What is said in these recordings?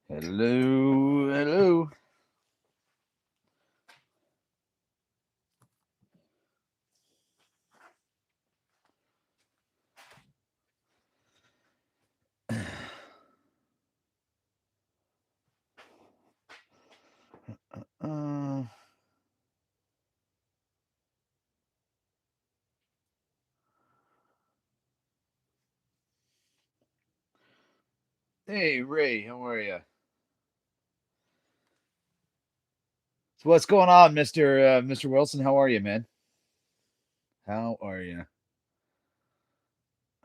Hello, hello. Uh, hey, Ray, how are you? So what's going on, Mr. Wilson? How are you, man? How are you?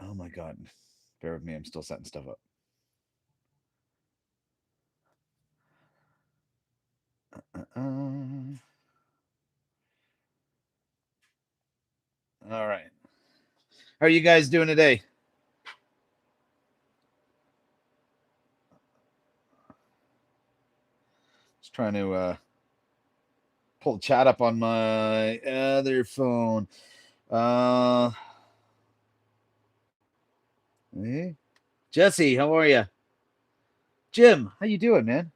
Oh my God, bear with me. I'm still setting stuff up. All right. How are you guys doing today? Just trying to pull the chat up on my other phone. Uh, hey. Jesse, how are you? Jim, how you doing, man?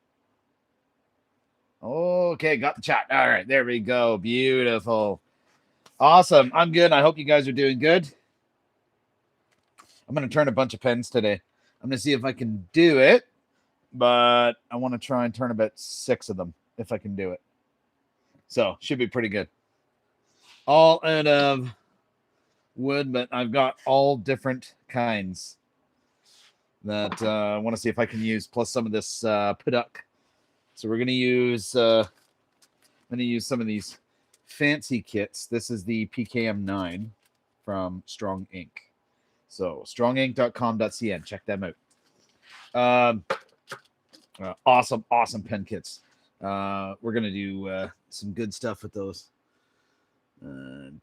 Okay, got the chat. All right, there we go. Beautiful. Awesome. I'm good. I hope you guys are doing good. I'm going to turn a bunch of pens today. I'm going to see if I can do it, but I want to try and turn about 6 of them if I can do it. So, should be pretty good. All out of wood, but I've got all different kinds that I want to see if I can use, plus some of this puttuck. So we're going to use some of these fancy kits. This is the PKM9 from Strong Ink. So strongink.com.cn. Check them out. Awesome pen kits. We're going to do some good stuff with those.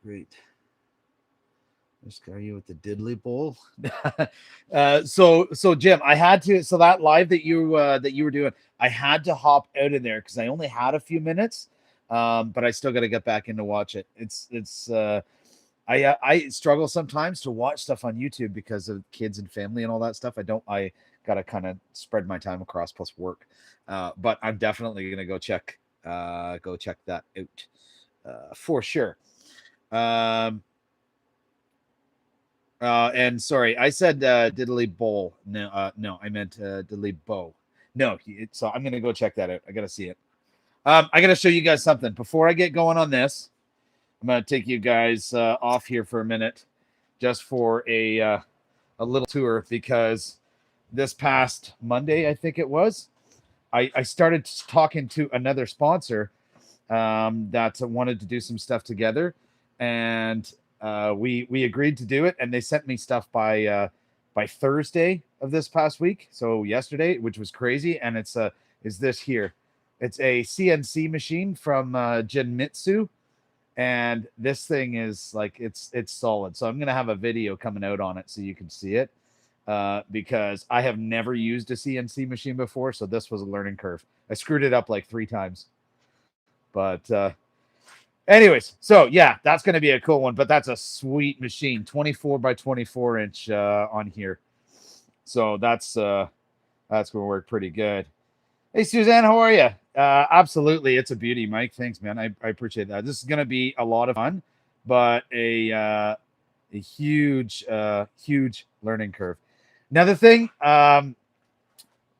Great. There's you with the diddly bowl. So Jim, I had to. So that live that you were doing, I had to hop out of there because I only had a few minutes. But I still got to get back in to watch it. I struggle sometimes to watch stuff on YouTube because of kids and family and all that stuff. I got to kind of spread my time across plus work. But I'm definitely gonna go check that out for sure. And sorry, I said diddly bowl. No, I meant diddly bow. No, so I'm gonna go check that out. I gotta see it. I gotta show you guys something before I get going on this. I'm gonna take you guys off here for a minute, just for a little tour because this past Monday, I think it was, I started talking to another sponsor that wanted to do some stuff together, and we agreed to do it, and they sent me stuff by Thursday of this past week, so yesterday, which was crazy. And is this here? It's a CNC machine from Genmitsu, and this thing is like it's solid. So I'm gonna have a video coming out on it so you can see it, because I have never used a CNC machine before, so this was a learning curve. I screwed it up like 3 times, but anyways, so yeah, that's going to be a cool one. But that's a sweet machine, 24 by 24 inch on here. So that's going to work pretty good. Hey, Suzanne, how are you? Absolutely, it's a beauty, Mike. Thanks, man. I appreciate that. This is going to be a lot of fun, but a huge learning curve. Another thing, a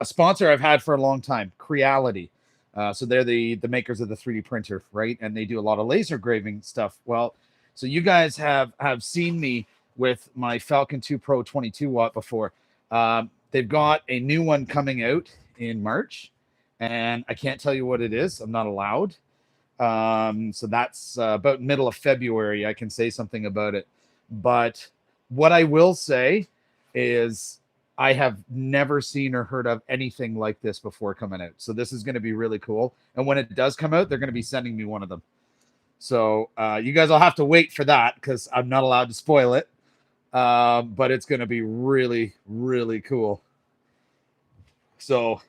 sponsor I've had for a long time, Creality. So they're the makers of the 3D printer, right? And they do a lot of laser graving stuff. Well, so you guys have seen me with my Falcon 2 Pro 22 watt before. They've got a new one coming out in March, and I can't tell you what it is. I'm not allowed. So that's about middle of February. I can say something about it. But what I will say is I have never seen or heard of anything like this before coming out. So this is going to be really cool. And when it does come out, they're going to be sending me one of them. So you guys will have to wait for that because I'm not allowed to spoil it. But it's going to be really, really cool. So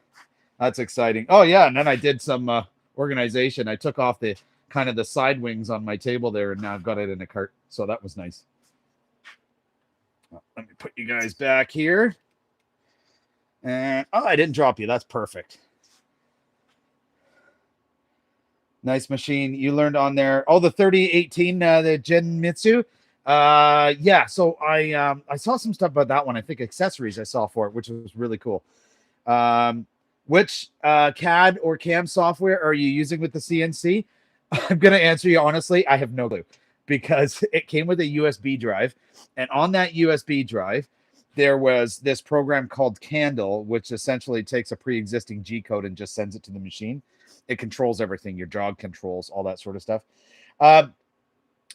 that's exciting. Oh, yeah. And then I did some organization. I took off the kind of the side wings on my table there, and now I've got it in a cart. So that was nice. Let me put you guys back here. And oh, I didn't drop you. That's perfect. Nice machine. You learned on there. Oh, the 3018, the Genmitsu. Yeah. So I saw some stuff about that one. I think accessories I saw for it, which was really cool. Which CAD or CAM software are you using with the CNC? I'm gonna answer you honestly. I have no clue because it came with a USB drive, and on that USB drive, there was this program called Candle, which essentially takes a pre-existing G code and just sends it to the machine. It controls everything, your jog controls, all that sort of stuff.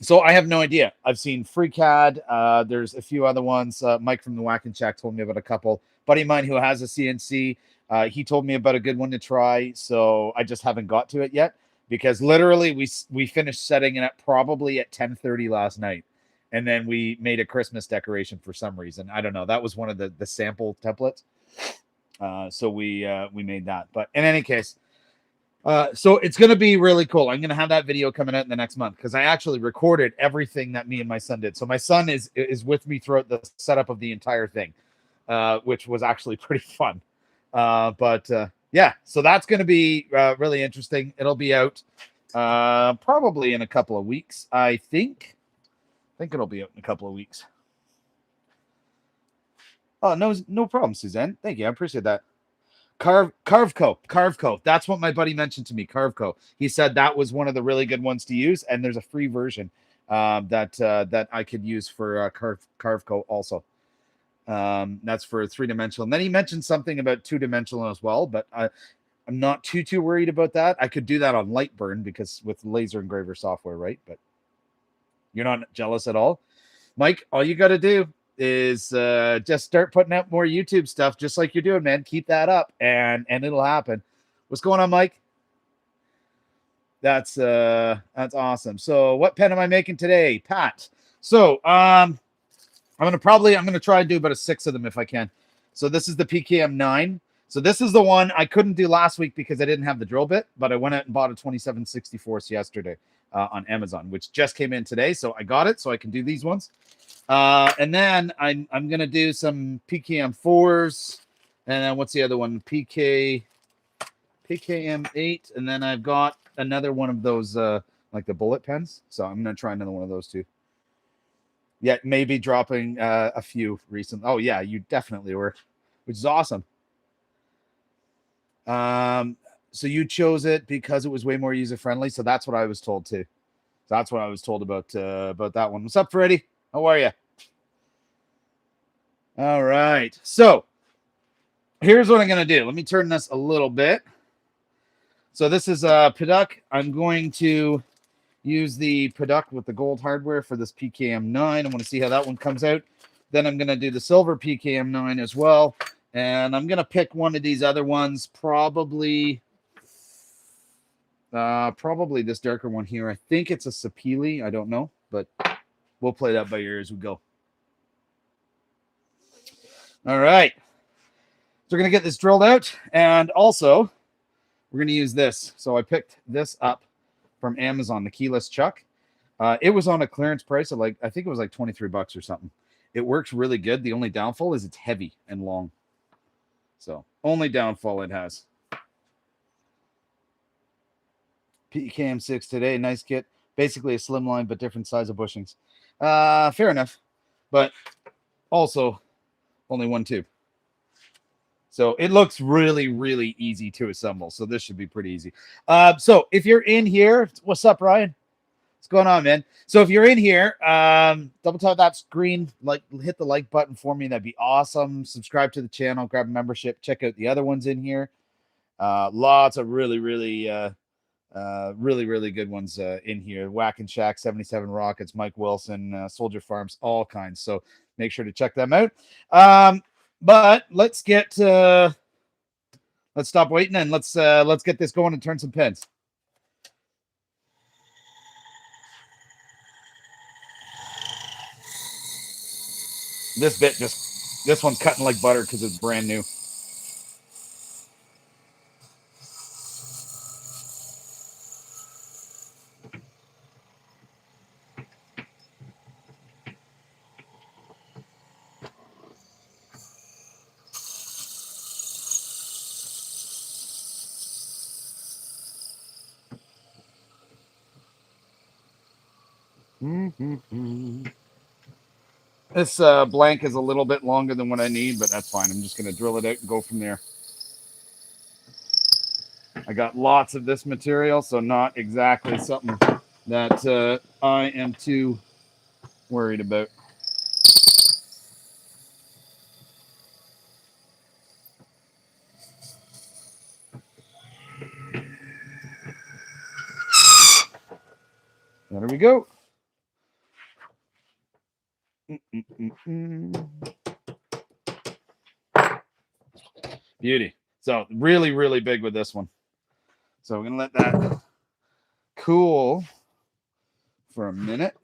So I have no idea. I've seen FreeCAD. There's a few other ones. Mike from the Whack and Shack told me about a couple. Buddy of mine who has a CNC, he told me about a good one to try. So I just haven't got to it yet because literally we finished setting it up probably at 10:30 last night, and then we made a Christmas decoration for some reason. I don't know. That was one of the sample templates. So we made that. But in any case. So it's going to be really cool. I'm going to have that video coming out in the next month because I actually recorded everything that me and my son did. So my son is with me throughout the setup of the entire thing, which was actually pretty fun. But yeah, so that's going to be really interesting. It'll be out probably in a couple of weeks. I think it'll be out in a couple of weeks. Oh, no problem, Suzanne. Thank you. I appreciate that. Carveco. That's what my buddy mentioned to me. Carveco. He said that was one of the really good ones to use, and there's a free version that I could use for Carveco also. That's for 3-dimensional. And then he mentioned something about 2-dimensional as well, but I'm not too worried about that. I could do that on Lightburn because with laser engraver software, right? But you're not jealous at all, Mike. All you got to do is just start putting out more YouTube stuff, just like you're doing, man. Keep that up, and it'll happen. What's going on, Mike? That's awesome. So, what pen am I making today, Pat? So, I'm gonna try and do about a 6 of them if I can. So, this is the PKM9. So, this is the one I couldn't do last week because I didn't have the drill bit, but I went out and bought a 2764 yesterday on Amazon, which just came in today. So, I got it, so I can do these ones. And then I'm gonna do some PKM4s, and then what's the other one? PKM8, and then I've got another one of those like the bullet pens. So I'm gonna try another one of those too. Yeah, maybe dropping a few recently. Oh yeah, you definitely were, which is awesome. So you chose it because it was way more user friendly. So that's what I was told too. So that's what I was told about that one. What's up, Freddie? How are you? All right. So here's what I'm going to do. Let me turn this a little bit. So this is Paduk. I'm going to use the Paduk with the gold hardware for this PKM9. I want to see how that one comes out. Then I'm going to do the silver PKM9 as well. And I'm going to pick one of these other ones, probably this darker one here. I think it's a Sapili. I don't know, but we'll play that by ear as we go. All right. So we're going to get this drilled out. And also, we're going to use this. So I picked this up from Amazon, the keyless chuck. It was on a clearance price of I think it was like $23 or something. It works really good. The only downfall is it's heavy and long. So only downfall it has. PKM6 today. Nice kit. Basically a slimline, but different size of bushings. Fair enough. But also only one tube. So it looks really, really easy to assemble. So this should be pretty easy. So if you're in here, what's up, Ryan? What's going on, man? So if you're in here, double tap that screen, hit the like button for me. That'd be awesome. Subscribe to the channel, grab a membership, check out the other ones in here. Lots of really, really good ones in here. Whack and Shack, 77 Rockets, Mike Wilson, Soldier Farms, all kinds. So make sure to check them out. But let's stop waiting and let's get this going and turn some pins. This one's cutting like butter because it's brand new. This blank is a little bit longer than what I need, but that's fine. I'm just going to drill it out and go from there. I got lots of this material, so not exactly something that I am too worried about. There we go. Beauty. So really, really big with this one. So we're going to let that cool for a minute.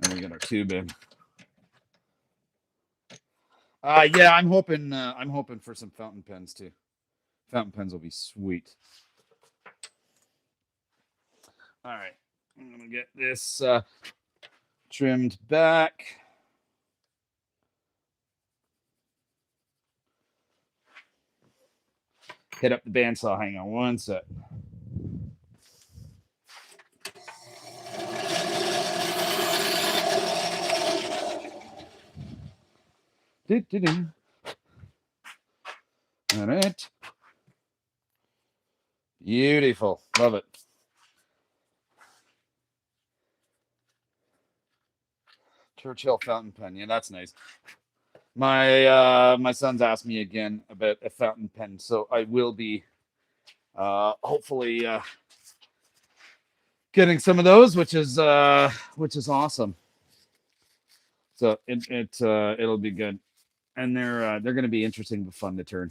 And we get our tube in. Yeah, I'm hoping for some fountain pens too. Fountain pens will be sweet. All right, I'm gonna get this trimmed back. Hit up the bandsaw. Hang on one sec. All right. Beautiful. Love it. Churchill fountain pen. Yeah, that's nice. My son's asked me again about a fountain pen, so I will be hopefully getting some of those, which is awesome. So it'll be good, and they're going to be interesting but fun to turn.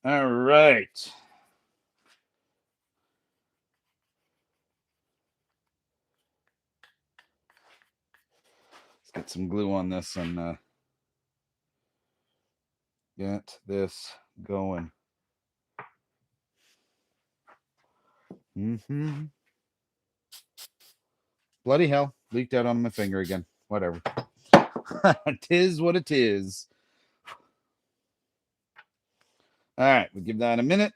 All right. Let's get some glue on this and get this going. Bloody hell. Leaked out on my finger again. Whatever. Tis what it is. All right. We'll give that a minute.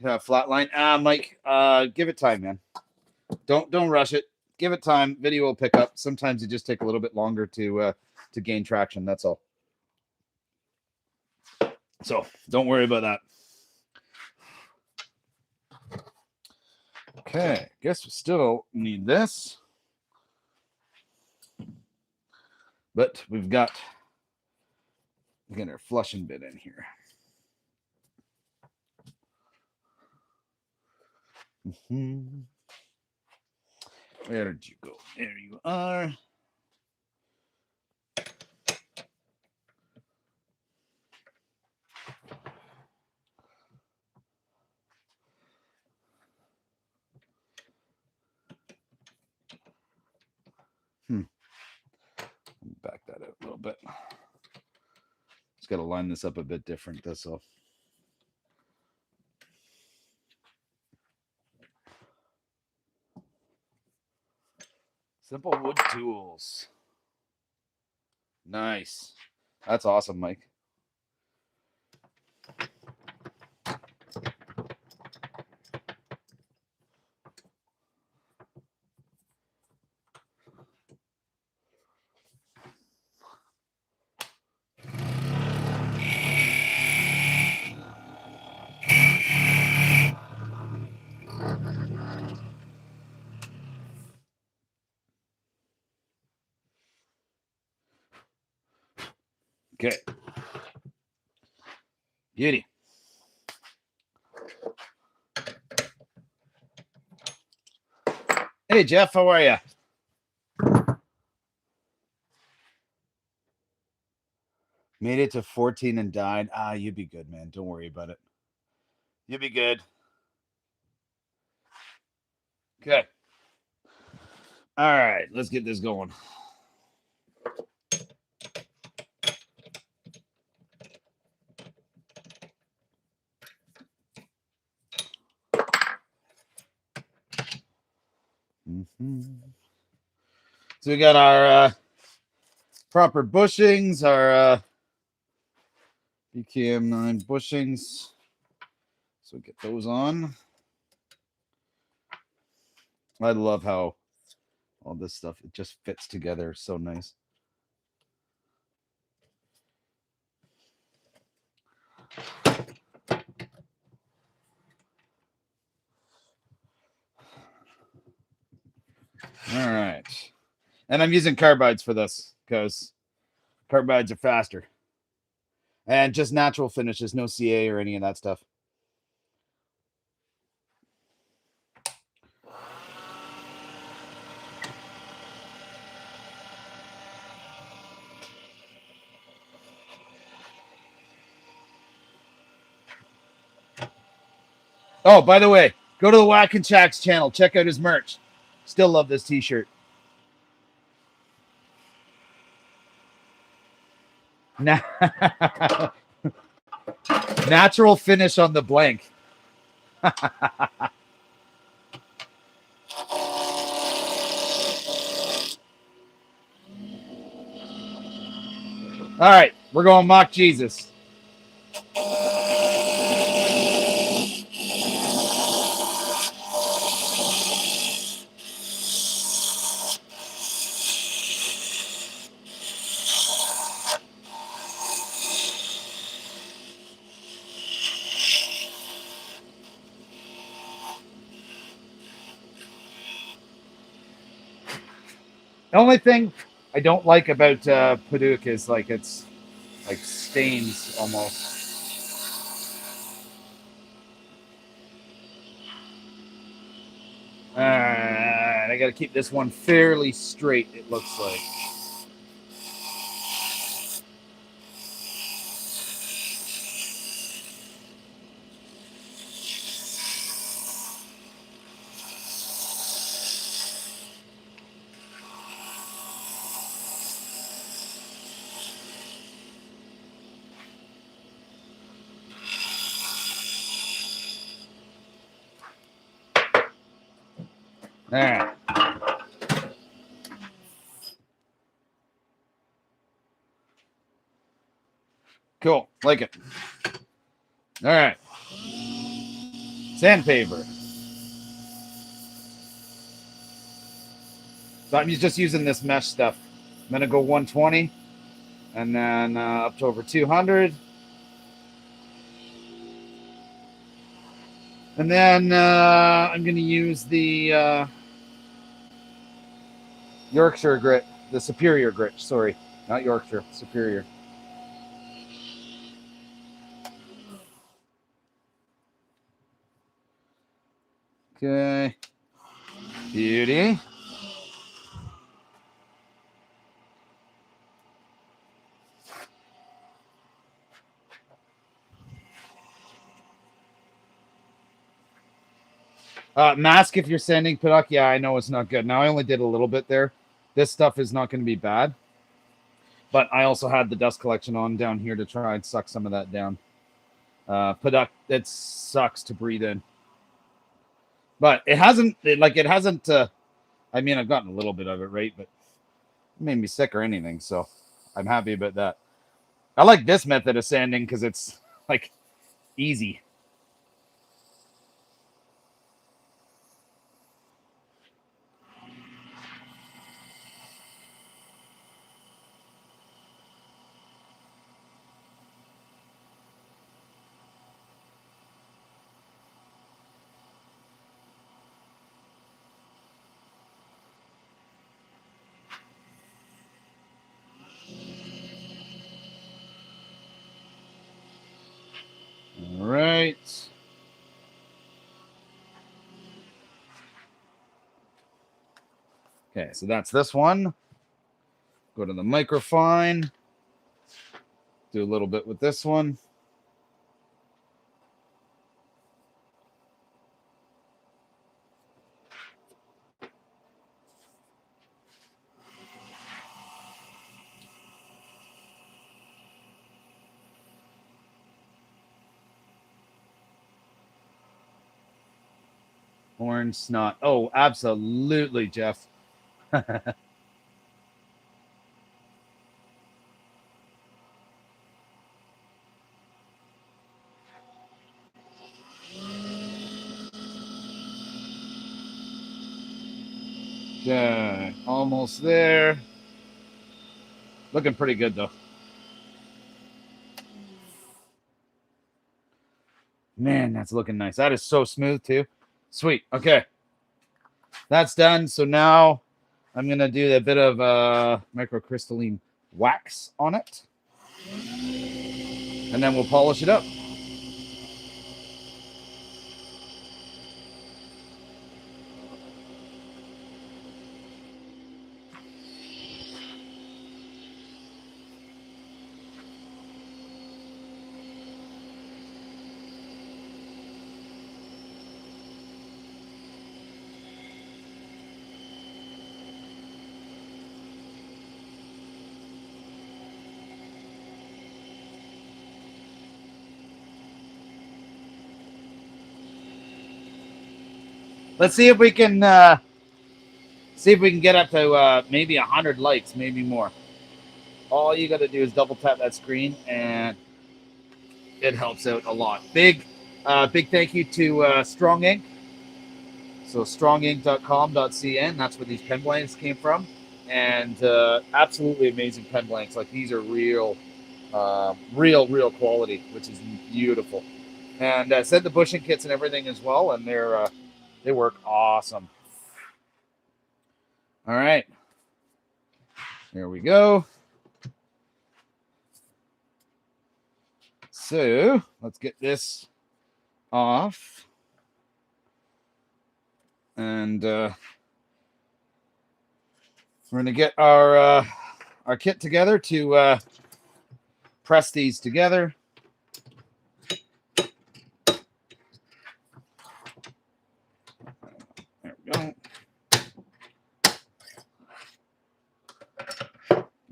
Flatline. Mike, give it time, man. Don't rush it. Give it time. Video will pick up. Sometimes it just take a little bit longer to gain traction. That's all. So don't worry about that. Okay, guess we still need this. But we've got our flushing bit in here. Where did you go? There you are. Back that out a little bit. Just got to line this up a bit different, that's all. Simple wood tools. Nice. That's awesome, Mike. Okay. Beauty. Hey, Jeff, how are you? Made it to 14 and died. You'd be good, man. Don't worry about it. You'll be good. Okay. All right, let's get this going. So we got our proper bushings, our BKM 9 bushings. So get those on. I love how all this stuff, it just fits together so nice. All right. And I'm using carbides for this because carbides are faster. And just natural finishes, no CA or any of that stuff. Oh, by the way, go to the Whack and Shack's channel. Check out his merch. Still love this t-shirt. Natural finish on the blank. All right, we're going mock Jesus. The only thing I don't like about Paduk is like it's like stains almost. I got to keep this one fairly straight, it looks like. All right. Cool. Like it. All right. Sandpaper. So I'm just using this mesh stuff. I'm going to go 120 and then up to over 200. And then I'm going to use the Yorkshire grit, the Superior grit. Sorry, not Yorkshire, Superior. Okay. Beauty. Mask if you're sanding Paduk. Yeah, I know it's not good. Now I only did a little bit there. This stuff is not going to be bad. But I also had the dust collection on down here to try and suck some of that down. Paduk, it sucks to breathe in. But it hasn't, I mean, I've gotten a little bit of it, right? But it made me sick or anything. So I'm happy about that. I like this method of sanding because it's like easy. All right. Okay, so that's this one. Go to the microfine. Do a little bit with this one. Orange snot. Oh, absolutely, Jeff. Yeah, almost there. Looking pretty good though. Man, that's looking nice. That is so smooth too. Sweet. Okay. That's done. So now I'm going to do a bit of microcrystalline wax on it. And then we'll polish it up. Let's see if we can get up to maybe 100 likes, maybe more. All you got to do is double tap that screen, and it helps out a lot. Big thank you to Strong Ink. So strongink.com.cn. That's where these pen blanks came from, and absolutely amazing pen blanks. Like these are real quality, which is beautiful. And sent the bushing kits and everything as well, and they work awesome. All right, here we go. So let's get this off, and we're gonna get our kit together to press these together. There we go.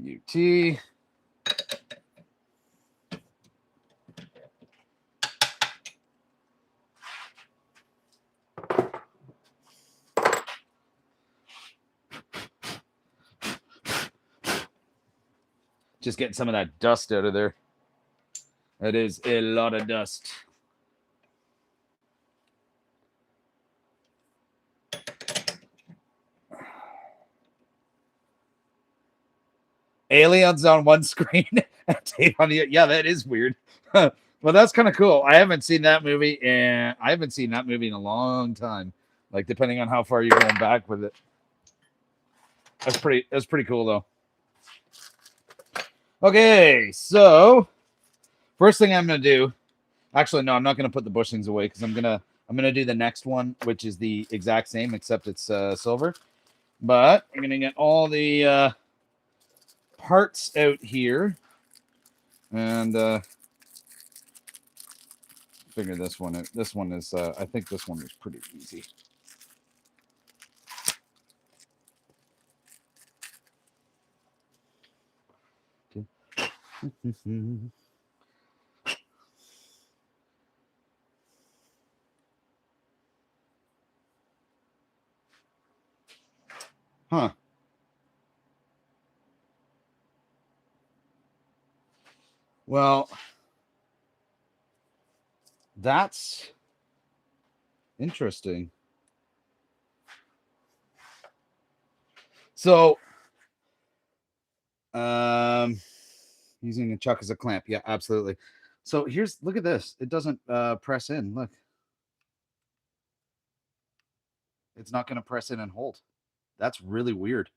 UT. Just getting some of that dust out of there. That is a lot of dust. Aliens on one screen and tape on the. Yeah, that is weird. Well, that's kind of cool. I haven't seen that movie, and I haven't seen that movie in a long time. Like, depending on how far you're going back with it. That's pretty cool, though. Okay, so first thing I'm gonna do. Actually, no, I'm not gonna put the bushings away because I'm gonna do the next one, which is the exact same except it's silver. But I'm gonna get all the parts out here, and figure this one out. This one is, I think this one is pretty easy. Huh. Well, that's interesting. So, using a chuck as a clamp. Yeah, absolutely. So look at this. It doesn't press in. Look. It's not going to press in and hold. That's really weird.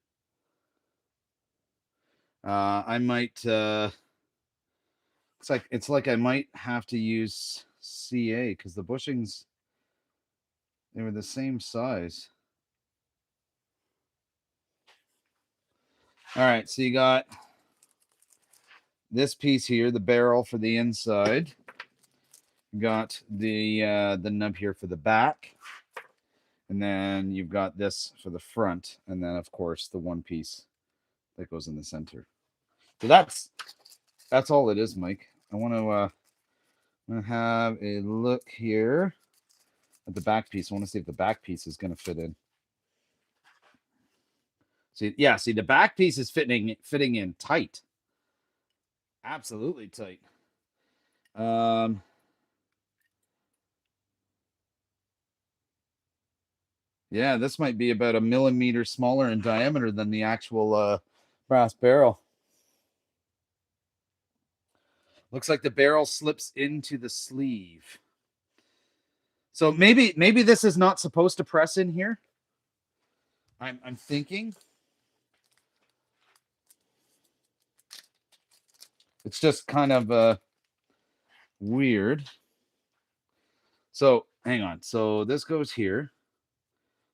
I might it's like I might have to use CA because the bushings, they were the same size. All right, so you got this piece here, the barrel for the inside. You got the nub here for the back. And then you've got this for the front, and then of course the one piece that goes in the center. So that's all it is, Mike. I want to have a look here at the back piece. I want to see if the back piece is going to fit in. See, yeah, see the back piece is fitting in tight. Absolutely tight. Um, Yeah, this might be about a millimeter smaller in diameter than the actual brass barrel. Looks like the barrel slips into the sleeve. So maybe this is not supposed to press in here. I'm thinking. It's just kind of weird. So hang on. So this goes here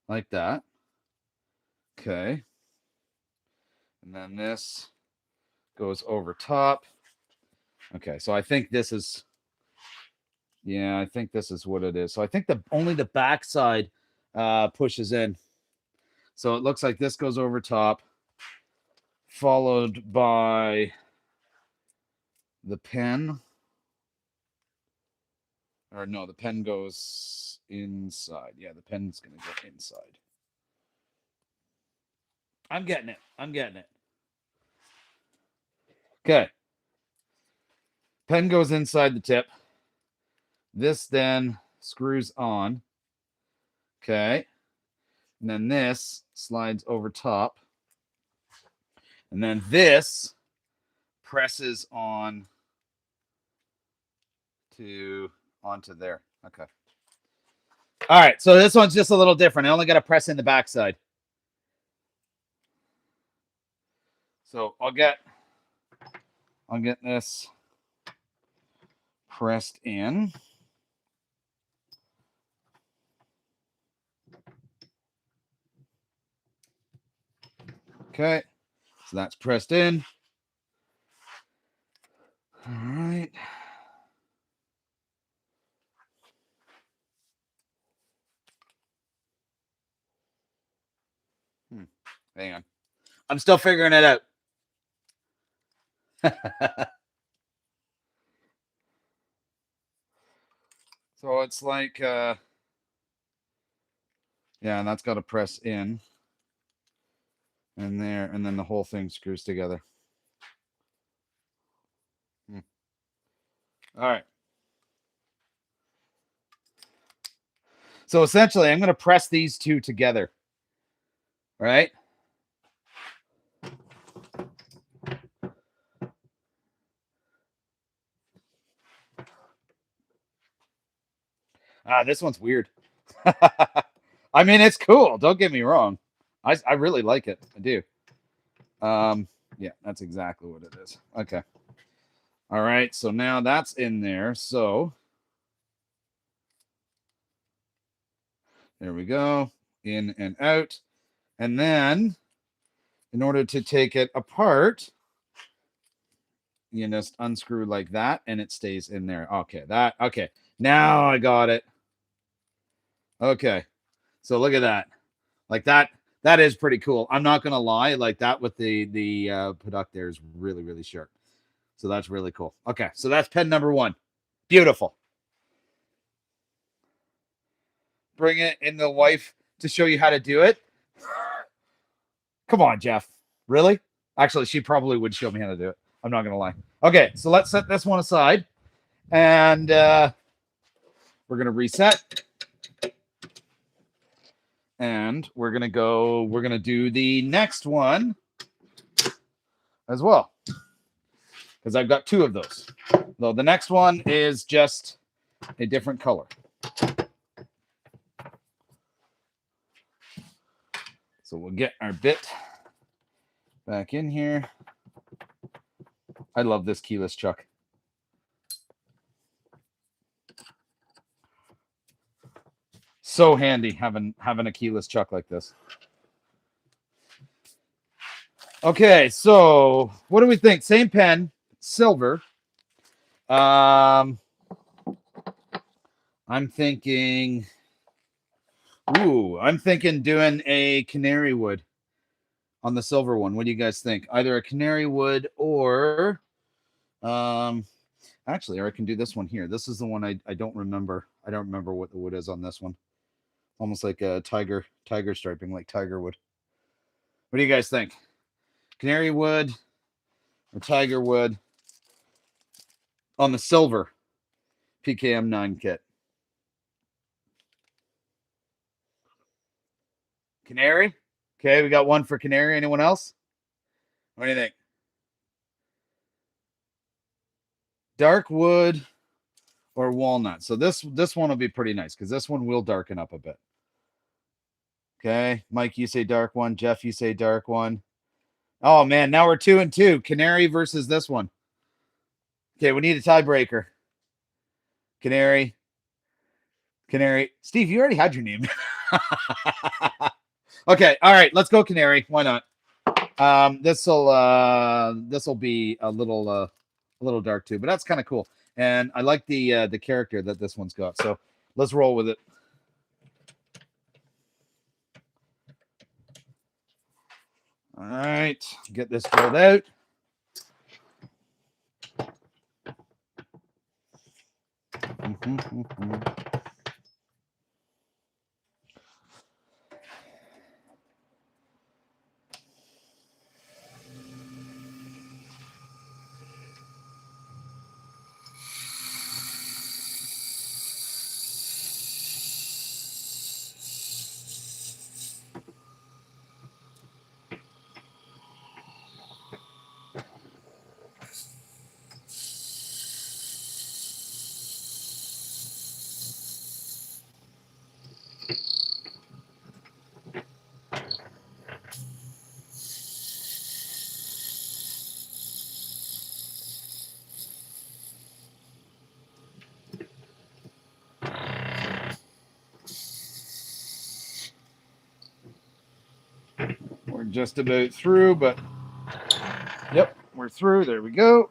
like that. Okay. And then this goes over top. Okay, so I think this is, yeah, I think this is what it is. So I think only the back side pushes in. So it looks like this goes over top, followed by the pen. Or no, the pen goes inside. Yeah, the pen's going to go inside. I'm getting it. I'm getting it. Okay. Pen goes inside the tip. This then screws on. Okay. And then this slides over top. And then this presses on onto there. Okay. All right. So this one's just a little different. I only got to press in the backside. So I'll get this pressed in. Okay. So that's pressed in. All right. Hang on. I'm still figuring it out. So it's like, yeah, and that's got to press in. And there, and then the whole thing screws together. All right. So essentially, I'm going to press these two together. Right? This one's weird. I mean, it's cool. Don't get me wrong. I really like it. I do. Yeah, that's exactly what it is. Okay. All right. So now that's in there. So there we go. In and out. And then in order to take it apart, you just unscrew like that and it stays in there. Okay. Okay. Now I got it. Okay. So look at that. Like that is pretty cool. I'm not gonna lie, like that with the product there is really, really sharp. So that's really cool. Okay, so that's pen number 1. Beautiful. Bring it in the wife to show you how to do it. Come on, Jeff. Really? Actually, she probably would show me how to do it. I'm not gonna lie. Okay, so let's set this one aside, and we're gonna reset. And we're going to do the next one as well. Because I've got 2 of those. So the next one is just a different color. So we'll get our bit back in here. I love this keyless chuck. So handy having a keyless chuck like this. Okay, so what do we think? Same pen, silver. I'm thinking doing a canary wood on the silver one. What do you guys think? Either a canary wood or actually, or I can do this one here. This is the one I don't remember. I don't remember what the wood is on this one. Almost like a tiger striping, like tiger wood. What do you guys think? Canary wood or tiger wood on the silver PKM9 kit? Canary. Okay, we got one for canary. Anyone else? What do you think? Dark wood or walnut. So this one will be pretty nice because this one will darken up a bit. Okay, Mike, you say dark one. Jeff, you say dark one. Oh man, now we're 2-2. Canary versus this one. Okay, we need a tiebreaker. Canary. Canary. Steve, you already had your name. Okay, all right, let's go canary. Why not? This'll be a little dark too, but that's kind of cool. And I like the character that this one's got. So let's roll with it. All right, get this filled out. We're just about through, but yep, we're through. There we go.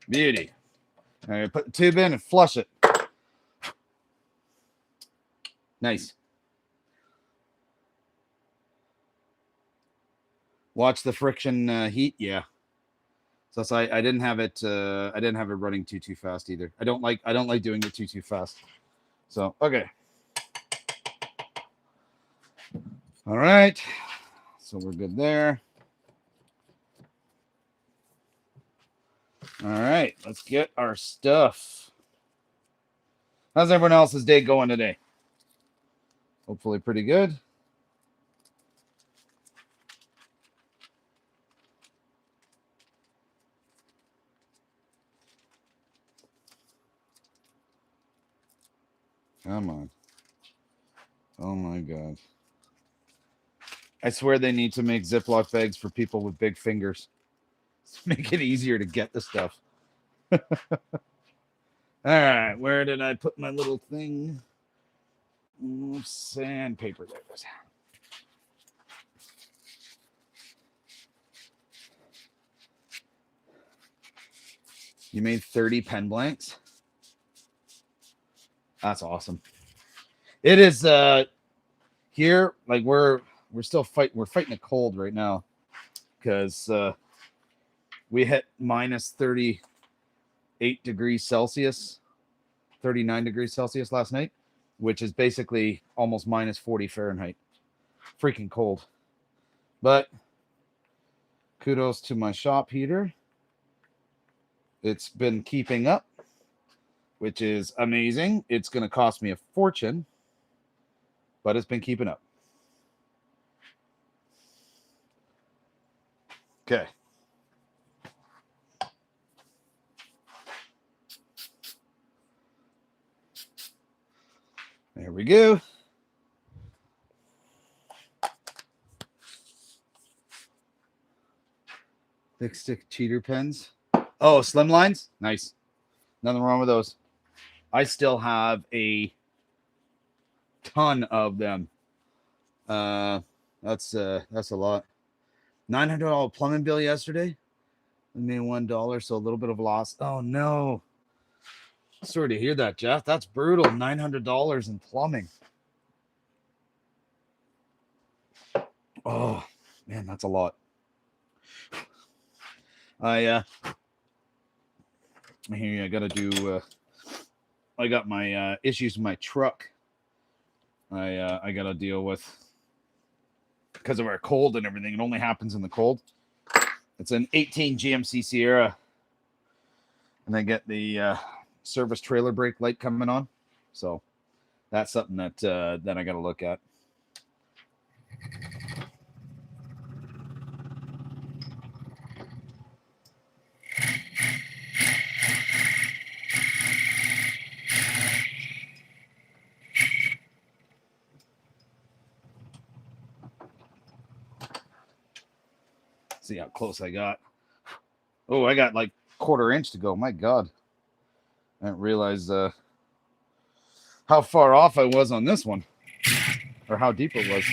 Beauty. All right, put the tube in and flush it. Nice. Watch the friction heat. Yeah. So that's I didn't have it. I didn't have it running too fast either. I don't like doing it too fast. So okay. All right. So we're good there. All right. Let's get our stuff. How's everyone else's day going today? Hopefully pretty good. Come on. Oh my God. I swear they need to make Ziploc bags for people with big fingers. Make it easier to get the stuff. All right. Where did I put my little thing? Sandpaper. There it is. You made 30 pen blanks? That's awesome. It is here, like we're still fighting a cold right now because we hit minus 38 degrees Celsius, 39 degrees Celsius last night, which is basically almost minus 40 Fahrenheit. Freaking cold. But kudos to my shop heater. It's been keeping up, which is amazing. It's going to cost me a fortune, but it's been keeping up. Okay. There we go. Thick stick cheater pens. Oh, slim lines? Nice. Nothing wrong with those. I still have a ton of them. That's a lot. $900 plumbing bill yesterday. I made $1, so a little bit of loss. Oh no. Sorry to hear that, Jeff. That's brutal. $900 in plumbing. Oh man, that's a lot. I gotta do. I got my issues with my truck. I gotta deal with because of our cold and everything. It only happens in the cold. It's an 18 GMC Sierra, and I get the service trailer brake light coming on, so that's something that I got to look at. See how close I got. Oh, I got like 1/4 inch to go. My God. I didn't realize how far off I was on this one, or how deep it was.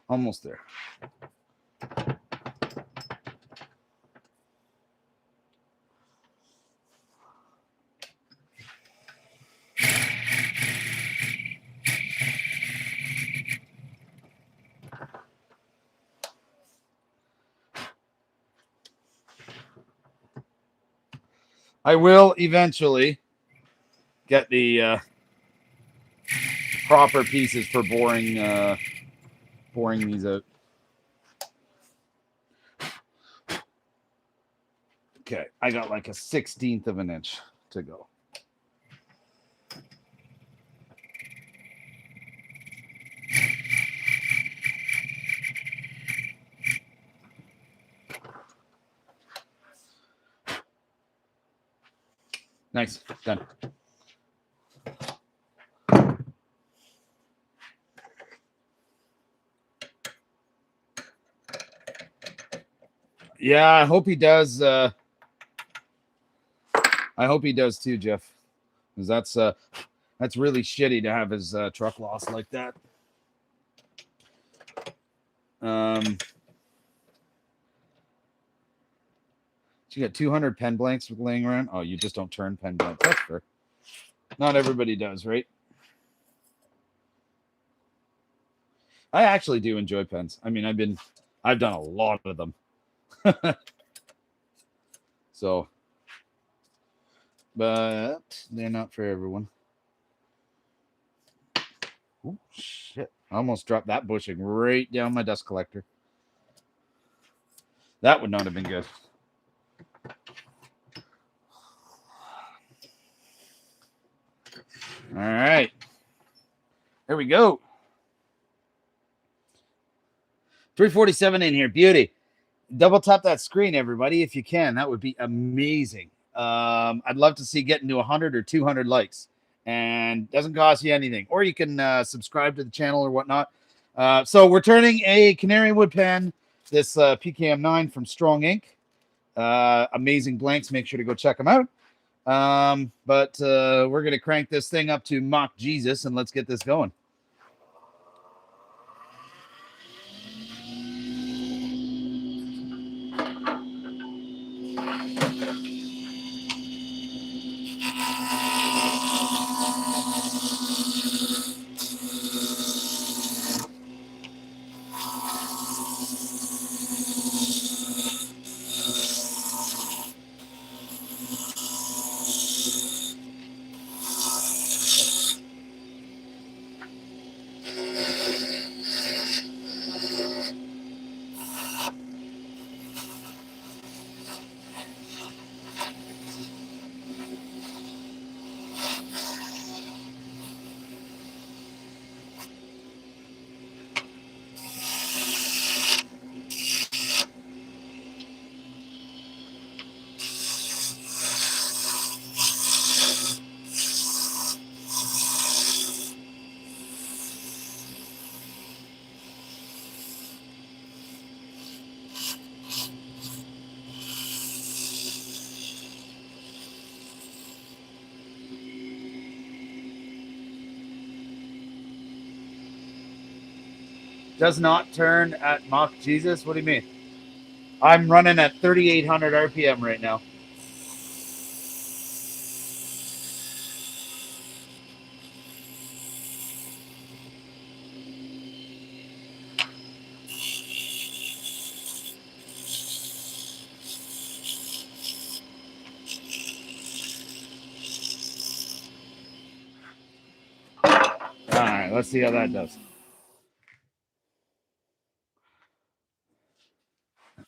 Almost there. I will eventually get the proper pieces for boring these out. Okay, I got like a 1/16 of an inch to go. Nice, done. Yeah, I hope he does. I hope he does too, Jeff, because that's really shitty to have his truck lost like that. You got 200 pen blanks laying around. Oh, you just don't turn pen blanks. That's fair. Not everybody does, right? I actually do enjoy pens. I mean, I've done a lot of them. So, but they're not for everyone. Oh shit! I almost dropped that bushing right down my dust collector. That would not have been good. All right. There we go. 347 in here. Beauty. Double tap that screen, everybody, if you can. That would be amazing. I'd love to see getting to 100 or 200 likes. And doesn't cost you anything. Or you can subscribe to the channel or whatnot. So we're turning a canary wood pen, this PKM9 from Strong Ink. Amazing blanks. Make sure to go check them out. But we're going to crank this thing up to Mock Jesus, and let's get this going. Does not turn at Mock Jesus? What do you mean? I'm running at 3,800 RPM right now. All right, let's see how that does.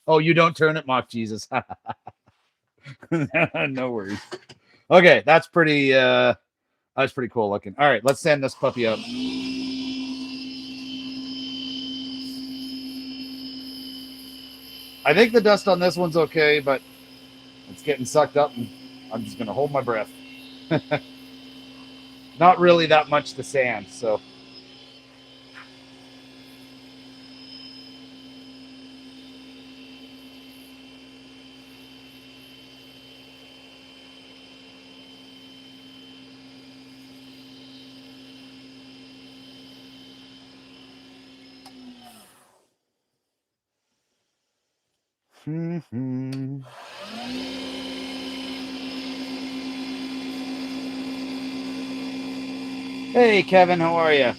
Oh, you don't turn it, mock Jesus. No worries. Okay, that's pretty cool looking. All right, let's send this puppy up. I think the dust on this one's okay, but it's getting sucked up, and I'm just gonna hold my breath. Not really that much to sand, so. Hey, Kevin, how are you?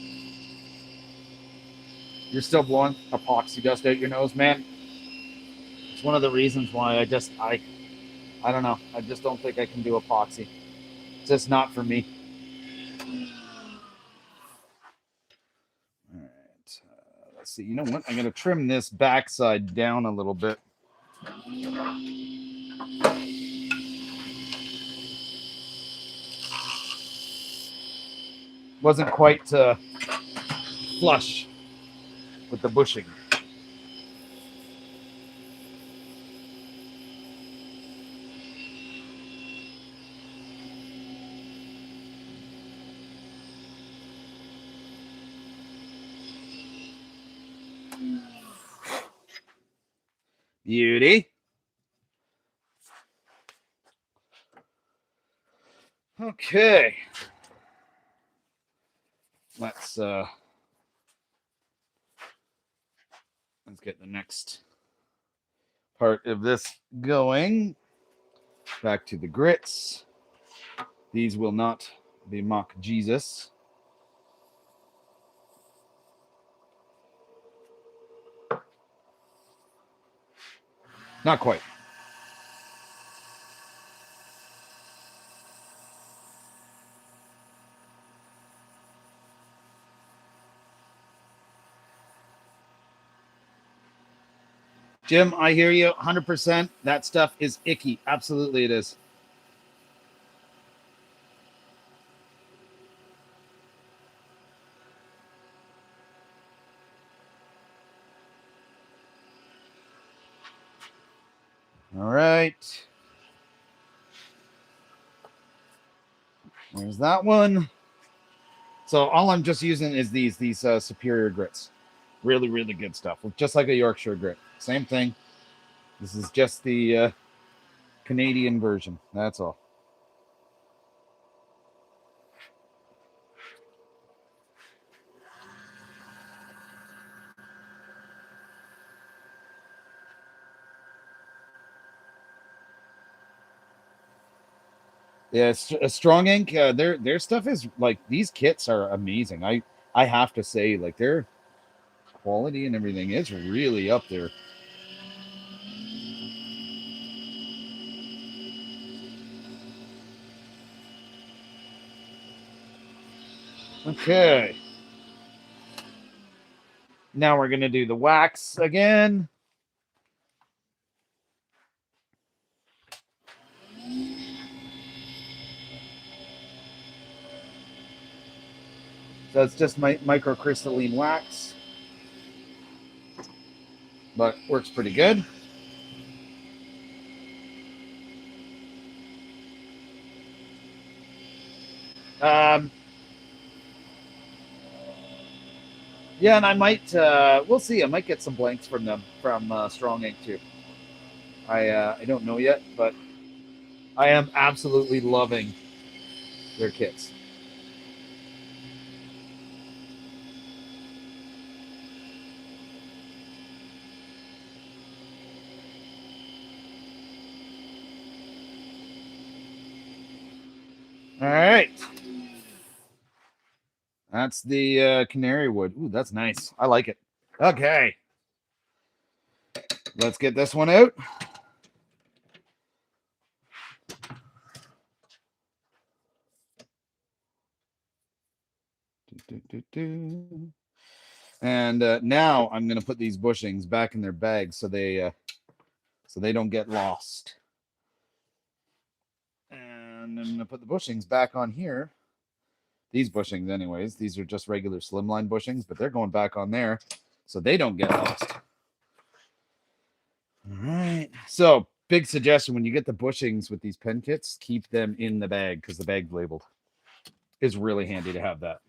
You're still blowing epoxy dust out your nose, man. It's one of the reasons why I don't know. I just don't think I can do epoxy. It's just not for me. All right. Let's see. You know what? I'm going to trim this backside down a little bit. Wasn't quite flush with the bushing. Beauty. Okay. Let's get the next part of this going. Back to the grits. These will not be mock Jesus. Not quite. Jim, I hear you 100%. That stuff is icky. Absolutely it is. All right. There's that one. So all I'm just using is these superior grits. Really, really good stuff. Just like a Yorkshire grit. Same thing. This is just the Canadian version. That's all. Yeah, Strong Ink. Their stuff is like, these kits are amazing. I have to say, like, their quality and everything is really up there. Okay. Now we're gonna do the wax again. So it's just microcrystalline wax, but works pretty good. Yeah, and I might, we'll see. I might get some blanks from them, from Strong Ink too. I don't know yet, but I am absolutely loving their kits. All right. That's the canary wood. Ooh, that's nice. I like it. Okay. Let's get this one out. And now I'm going to put these bushings back in their bags so they so they don't get lost. And I'm going to put the bushings back on here. These bushings, anyways, these are just regular slimline bushings, but they're going back on there so they don't get lost. All right. So, big suggestion when you get the bushings with these pen kits, keep them in the bag because the bag's labeled. It's really handy to have that.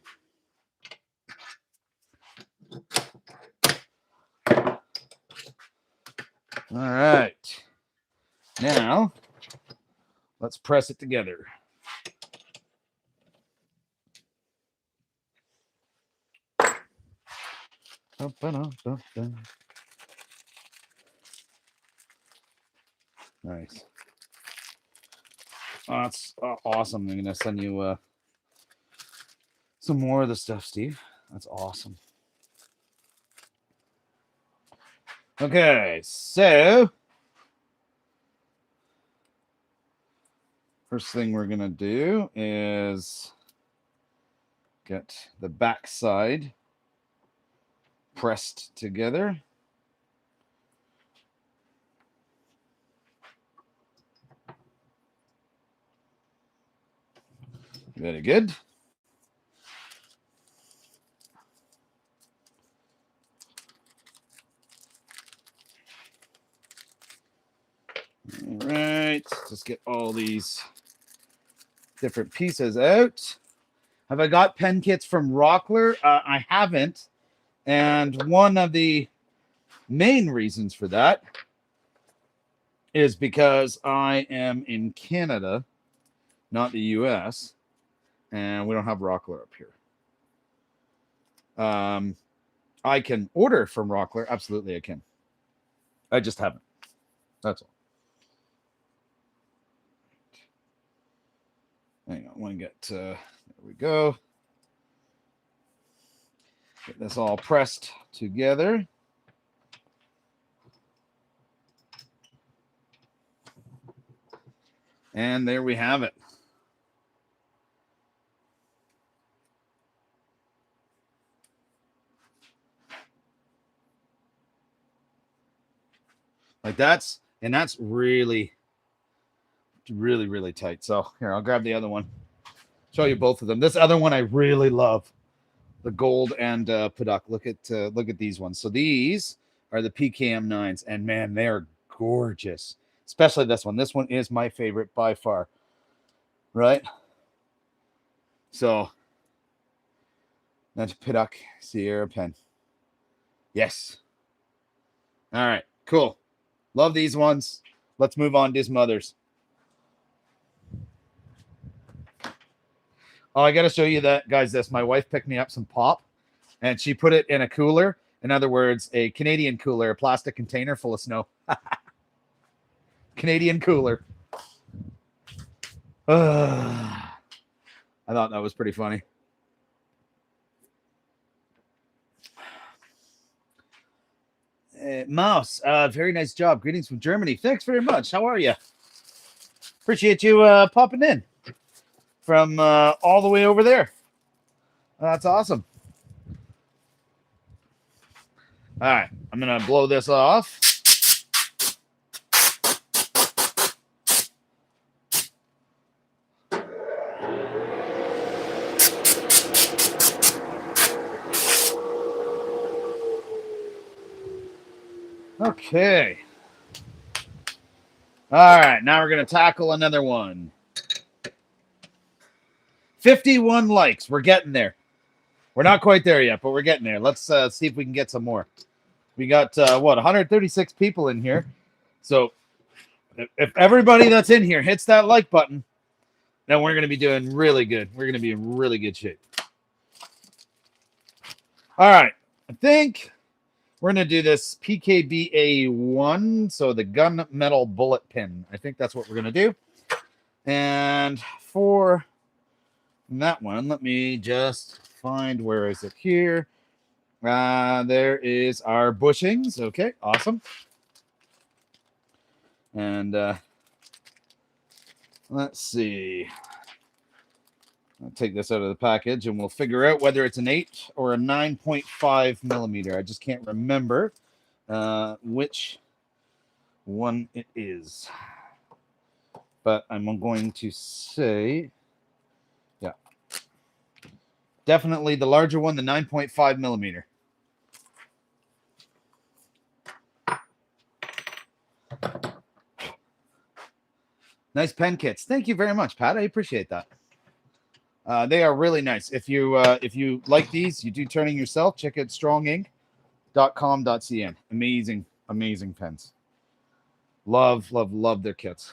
All right. Now, let's press it together. Nice. Oh, that's awesome. I'm going to send you some more of the stuff, Steve. That's awesome. Okay, so first thing we're going to do is get the back side pressed together. Very good. All right, just get all these different pieces out. Have I got pen kits from Rockler? I haven't. And one of the main reasons for that is because I am in Canada, not the US, and we don't have Rockler up here. I can order from Rockler. Absolutely, I can. I just haven't. That's all. Hang on, I want to get, there we go. Get this all pressed together. And there we have it. Like that's really, really tight. So here, I'll grab the other one. Show you both of them. This other one I really love. The gold and Paddock. Look at these ones. So these are the PKM9s, and man, they're gorgeous. Especially this one. This one is my favorite by far. Right? So that's Paddock Sierra pen. Yes. All right. Cool. Love these ones. Let's move on to some others. Oh, I got to show you that, guys. My wife picked me up some pop, and she put it in a cooler. In other words, a Canadian cooler, a plastic container full of snow. Canadian cooler. I thought that was pretty funny. Mouse, very nice job. Greetings from Germany. Thanks very much. How are you? Appreciate you popping in from all the way over there. That's awesome. All right, I'm going to blow this off. Okay. All right, now we're going to tackle another one. 51 likes. We're getting there. We're not quite there yet, but we're getting there. Let's see if we can get some more. We got, 136 people in here. So if everybody that's in here hits that like button, then we're going to be doing really good. We're going to be in really good shape. All right. I think we're going to do this PKBA1, so the gunmetal bullet pin. I think that's what we're going to do. And for that one, let me just find, where is it here? There is our bushings. Okay, awesome. And let's see. I'll take this out of the package and we'll figure out whether it's an 8 or a 9.5 millimeter. I just can't remember which one it is. But I'm going to say, yeah, definitely the larger one, the 9.5 millimeter. Nice pen kits. Thank you very much, Pat. I appreciate that. They are really nice. If you like these, you do turning yourself, check out strongink.com.cn. Amazing, amazing pens. Love, love, love their kits.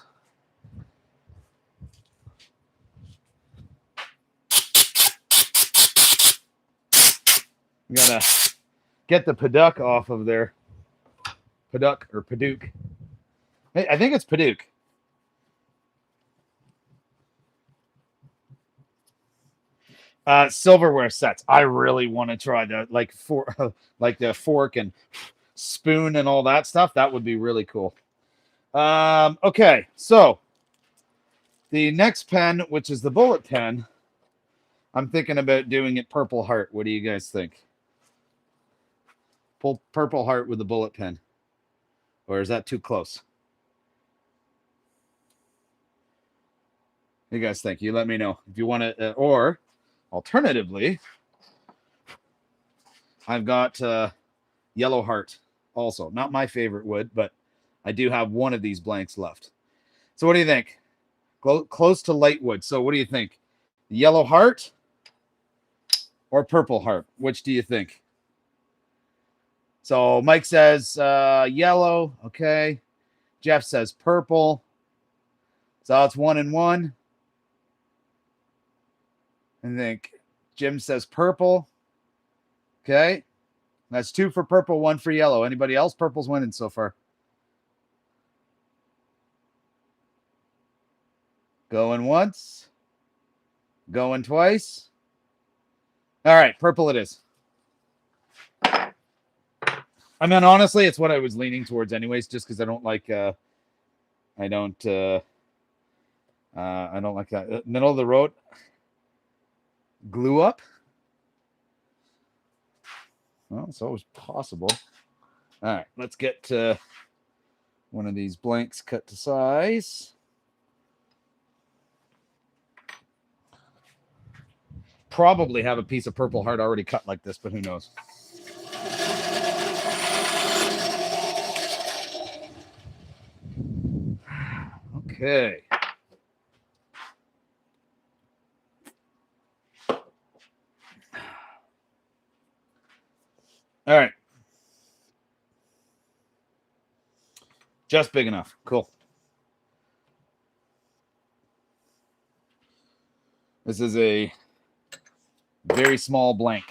We gotta get the Paduk off of there. Paduk or Paduk. I think it's Paduk. Silverware sets. I really want to try the like the fork and spoon and all that stuff. That would be really cool. Okay, so the next pen, which is the bullet pen, I'm thinking about doing it Purple Heart. What do you guys think? Pull Purple Heart with the bullet pen, or is that too close? What do you guys think? You let me know if you want to, or alternatively, I've got Yellow Heart also. Not my favorite wood, but I do have one of these blanks left. So what do you think? Close to light wood. So what do you think? Yellow Heart or Purple Heart? Which do you think? So Mike says yellow. Okay. Jeff says purple. So it's 1 and 1. I think Jim says purple. Okay. That's 2 for purple, 1 for yellow. Anybody else? Purple's winning so far. Going once. Going twice. All right. Purple it is. I mean, honestly, it's what I was leaning towards anyways, just because I don't like I don't like that. Middle of the road. Glue up. Well, it's always possible. All right, let's get one of these blanks cut to size. Probably have a piece of Purple Heart already cut like this, but who knows? Okay. All right. Just big enough. Cool. This is a very small blank.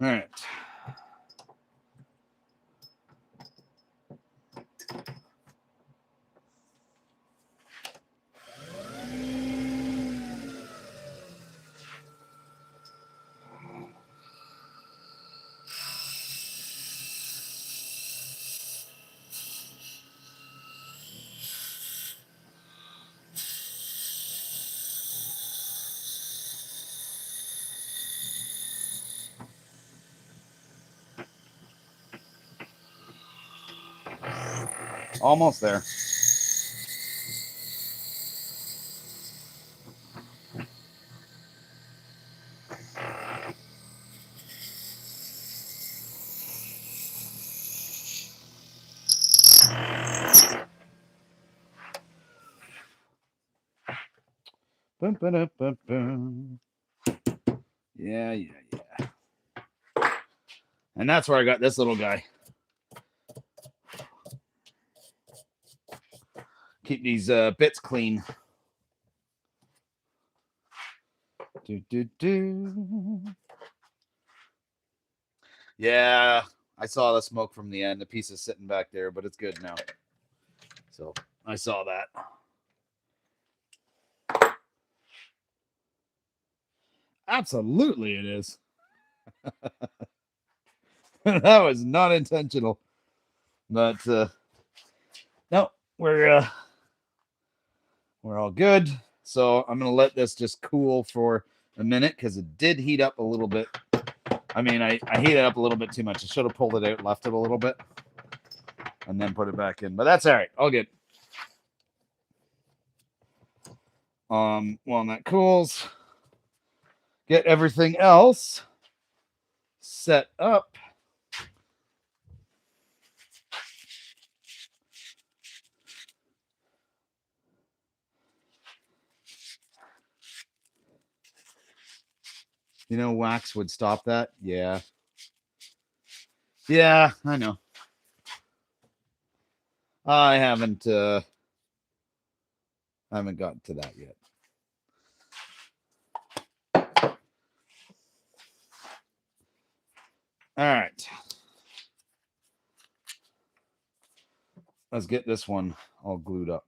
All right. Almost there. Boom, boom, boom, boom. Yeah. And that's where I got this little guy. Keep these bits clean. Yeah, I saw the smoke from the end. The piece is sitting back there, but it's good now. So I saw that. Absolutely, it is. That was not intentional, but no, we're We're all good. So I'm going to let this just cool for a minute because it did heat up a little bit. I mean, I heated it up a little bit too much. I should have pulled it out, left it a little bit, and then put it back in. But that's all right. All good. While that cools, get everything else set up. You know, wax would stop that. Yeah. Yeah, I know. I haven't gotten to that yet. All right. Let's get this one all glued up.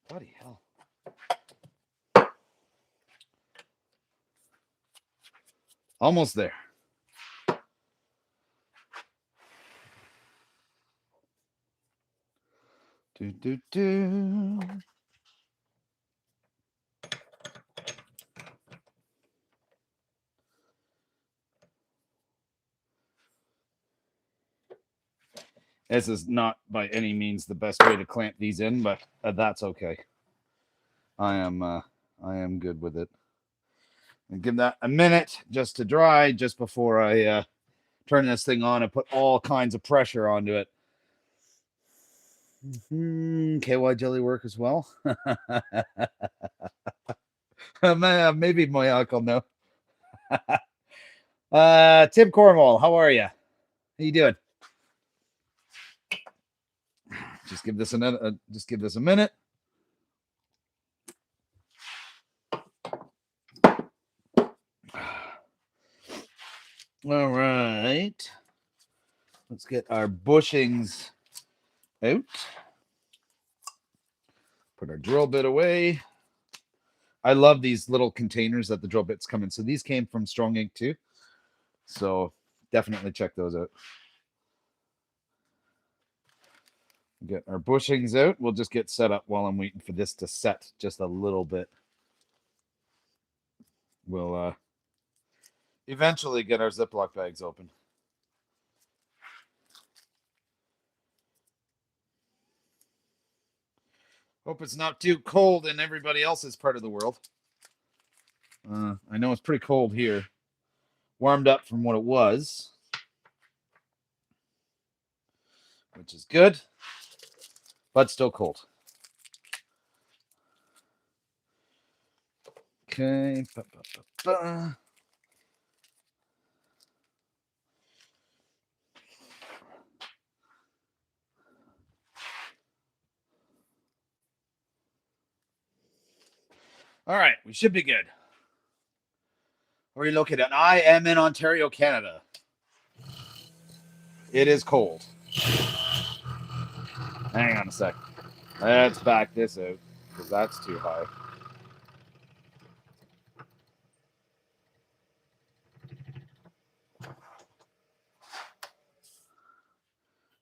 Bloody hell. Almost there. Do, do, do. This is not by any means the best way to clamp these in, but that's okay. I am good with it. And give that a minute just to dry, just before I turn this thing on and put all kinds of pressure onto it. KY jelly work as well. Maybe my uncle no. Tim Cornwall, how are you? How you doing? Just give this a minute. All right. Let's get our bushings out. Put our drill bit away. I love these little containers that the drill bits come in. So these came from Strong Ink too. So definitely check those out. Get our bushings out. We'll just get set up while I'm waiting for this to set just a little bit. We'll eventually get our Ziploc bags open. Hope it's not too cold in everybody else's part of the world. I know it's pretty cold here. Warmed up from what it was, which is good, but still cold. Okay. All right, we should be good. Where are you located? I am in Ontario, Canada. It is cold. Hang on a sec. Let's back this out because that's too high.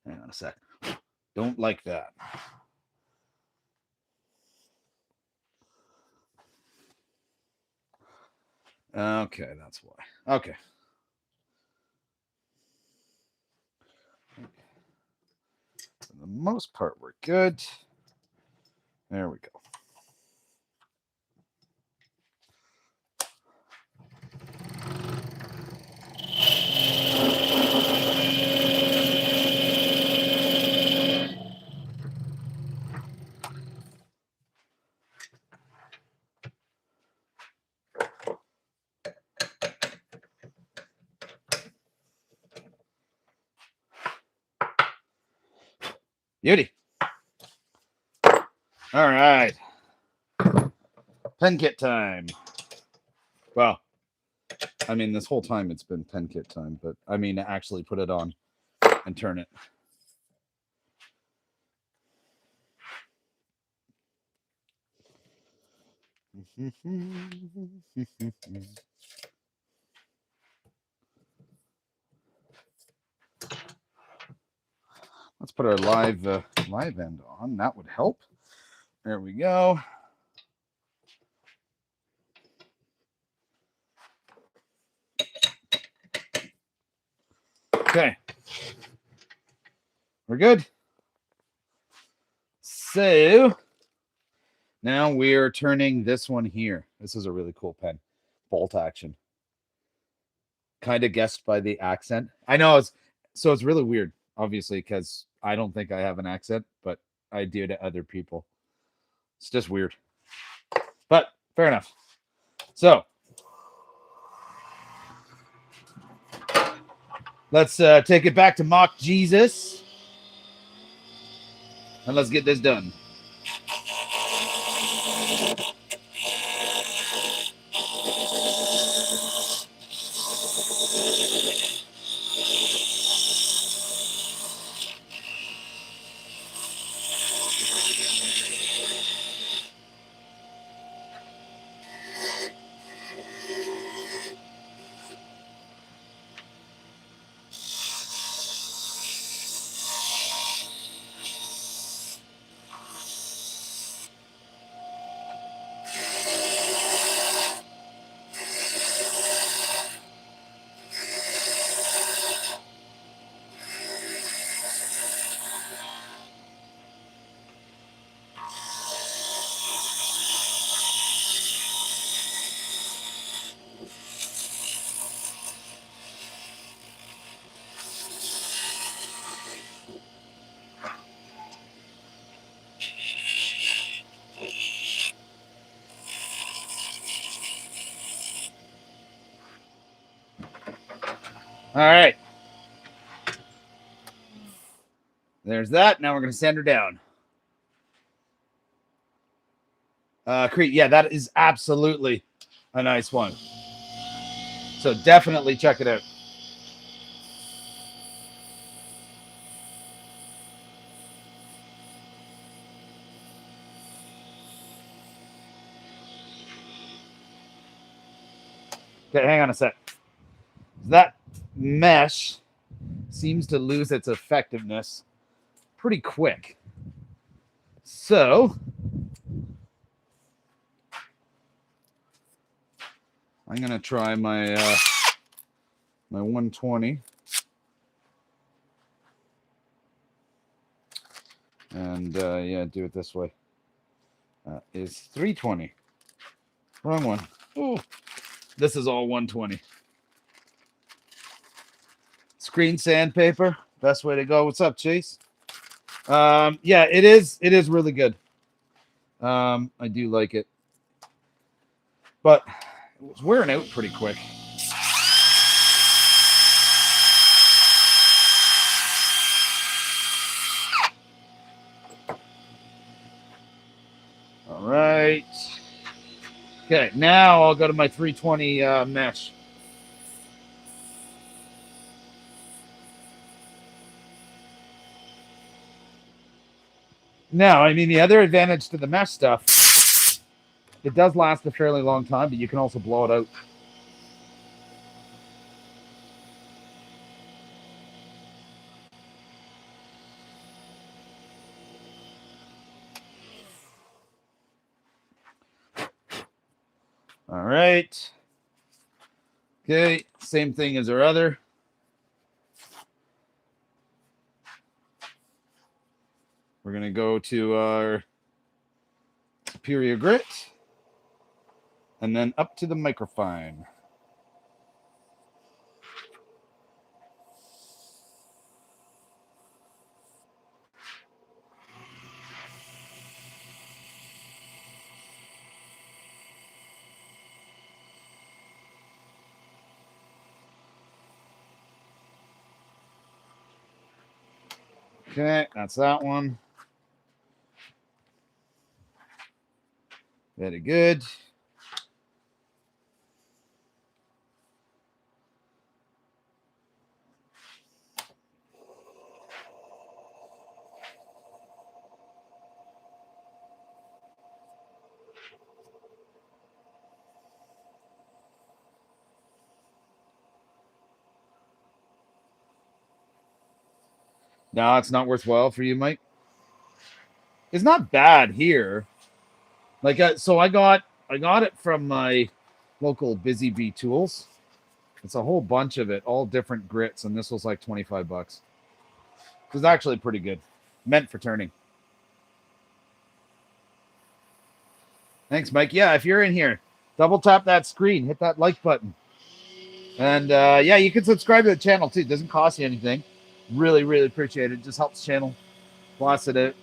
Hang on a sec. Don't like that. Okay, that's why. Okay. For the most part, we're good. There we go. Beauty. All right. Pen kit time. Well, I mean, this whole time it's been pen kit time, but I mean, actually put it on and turn it. Let's put our live end on. That would help. There we go. Okay. We're good. So now we're turning this one here. This is a really cool pen. Bolt action. Kind of guessed by the accent. I know it's really weird, obviously, because I don't think I have an accent, but I do to other people. It's just weird. But fair enough. So let's take it back to mock Jesus. And let's get this done. All right. There's that. Now we're going to sand her down. Crete, yeah, that is absolutely a nice one. So definitely check it out. Okay, hang on a sec. That mesh seems to lose its effectiveness pretty quick. So I'm gonna try my my 120, and yeah, do it this way. Is 320. Wrong one. Ooh, this is all 120. Screen sandpaper, best way to go. What's up, Chase? Yeah, it is really good. I do like it, but it was wearing out pretty quick. All right. Okay, now I'll go to my 320 mesh. Now, I mean, the other advantage to the mesh stuff, it does last a fairly long time, but you can also blow it out. All right. Okay, same thing as our other. We're going to go to our Superior Grit and then up to the microfine. Okay, that's that one. Very good. No, it's not worthwhile for you, Mike. It's not bad here. Like, so I got it from my local Busy Bee Tools. It's a whole bunch of it, all different grits, and this was like 25 bucks. It's actually pretty good. Meant for turning. Thanks, Mike. Yeah, if you're in here, double tap that screen, hit that like button. And yeah, you can subscribe to the channel too. It doesn't cost you anything. Really, really appreciate it. Just helps the channel blast it out.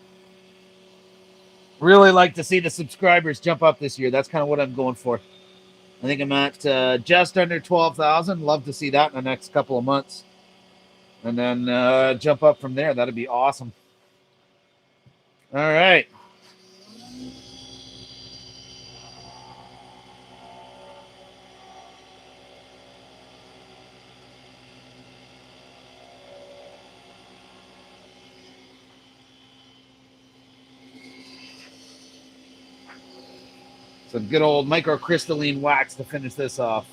Really like to see the subscribers jump up this year. That's kind of what I'm going for. I think I'm at just under 12,000. Love to see that in the next couple of months. And then jump up from there. That'd be awesome. All right. Some good old microcrystalline wax to finish this off.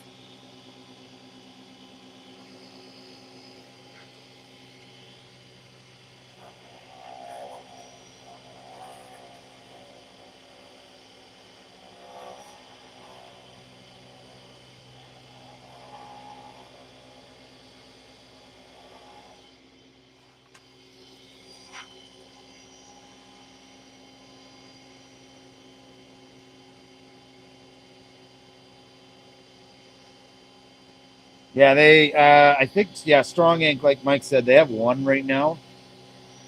Yeah, they. I think. Yeah, Strong Ink, like Mike said, they have one right now.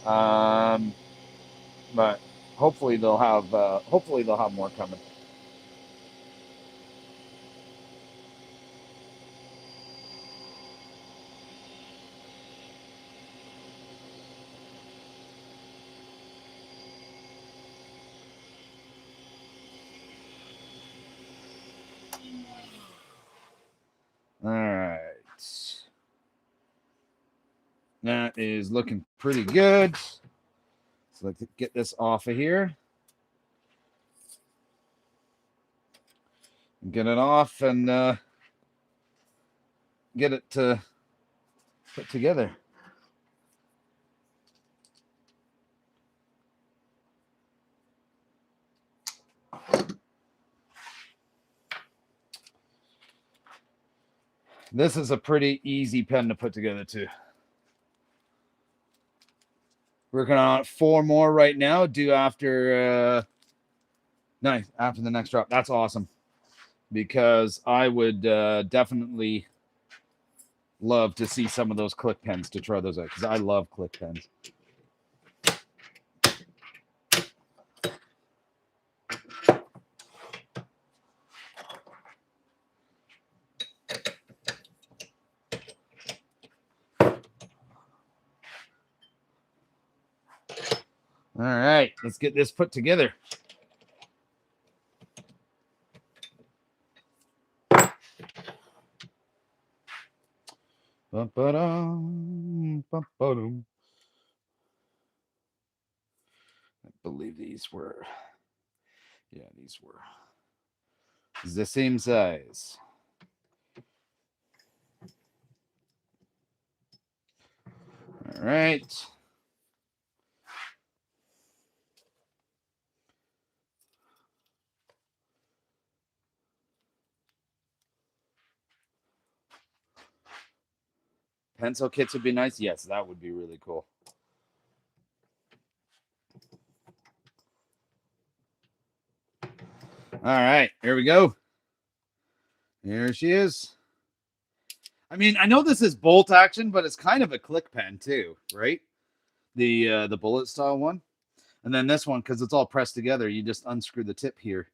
But hopefully they'll have. Hopefully they'll have more coming. All right. That is looking pretty good. So let's get this off of here. Get it off and get it put together. This is a pretty easy pen to put together too. Working on 4 more right now, due after after the next drop. That's awesome. Because I would definitely love to see some of those click pens to try those out, because I love click pens. All right, let's get this put together. I believe these were, yeah, these were the same size. All right. Pencil kits would be nice. Yes, that would be really cool. All right, here we go. Here she is. I mean, I know this is bolt action, but it's kind of a click pen too, right? The bullet style one. And then this one, because it's all pressed together, you just unscrew the tip here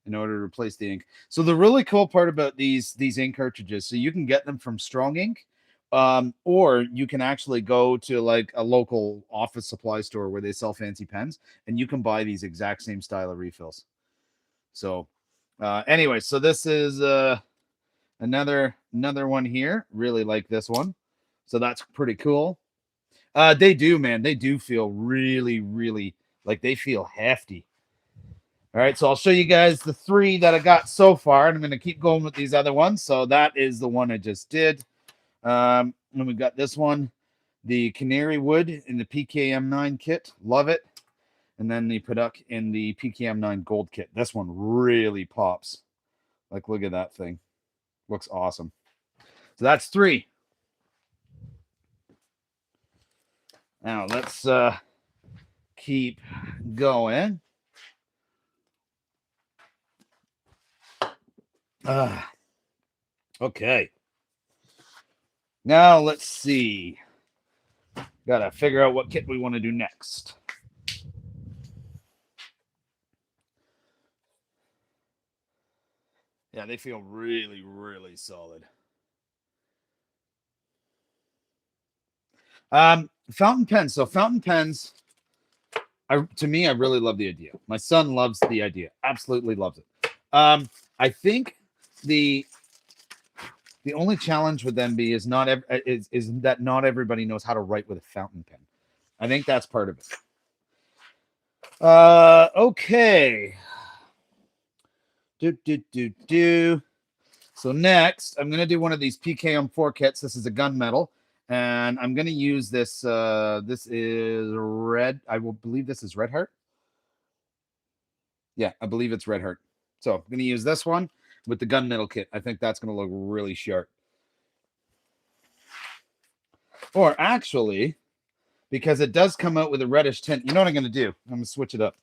in order to replace the ink. So the really cool part about these ink cartridges, so you can get them from Strong Ink, or you can actually go to like a local office supply store where they sell fancy pens, and you can buy these exact same style of refills. So anyway, so this is another one here. Really like this one. So that's pretty cool. They do, man. They do feel really, really like they feel hefty. All right, so I'll show you guys the 3 that I got so far, and I'm going to keep going with these other ones. So that is the one I just did. And we got this one. the canary wood in the PKM9 kit. Love it. And then the product in the PKM9 gold kit. This one really pops. Like, look at that thing. Looks awesome. So that's 3. Now let's keep going. Okay. Now let's see. Gotta figure out what kit we want to do next. Yeah, they feel really, really solid. Fountain pens. So fountain pens, to me, I really love the idea. My son loves the idea. Absolutely loves it. I think the only challenge with them is that not everybody knows how to write with a fountain pen. I think that's part of it. Okay. So next, I'm gonna do one of these PKM4 kits. This is a gunmetal, and I'm gonna use this. This is red. I will believe this is Red Heart. Yeah, I believe it's Red Heart. So I'm gonna use this one with the gunmetal kit. I think that's gonna look really sharp. Or actually, because it does come out with a reddish tint. You know what I'm gonna do? I'm gonna switch it up.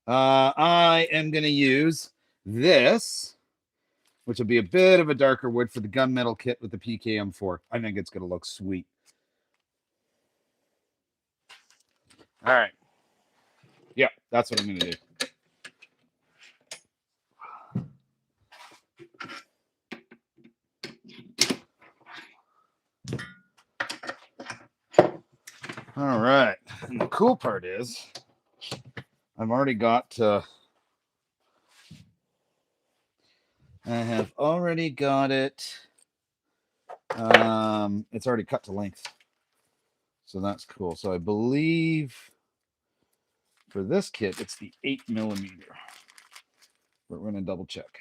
I am gonna use this, which will be a bit of a darker wood for the gunmetal kit with the PKM4. I think it's going to look sweet. All right. Yeah, that's what I'm going to do. All right. And the cool part is I've already got I have already got it. It's already cut to length. So that's cool. So I believe for this kit, it's the 8mm. But we're going to double check.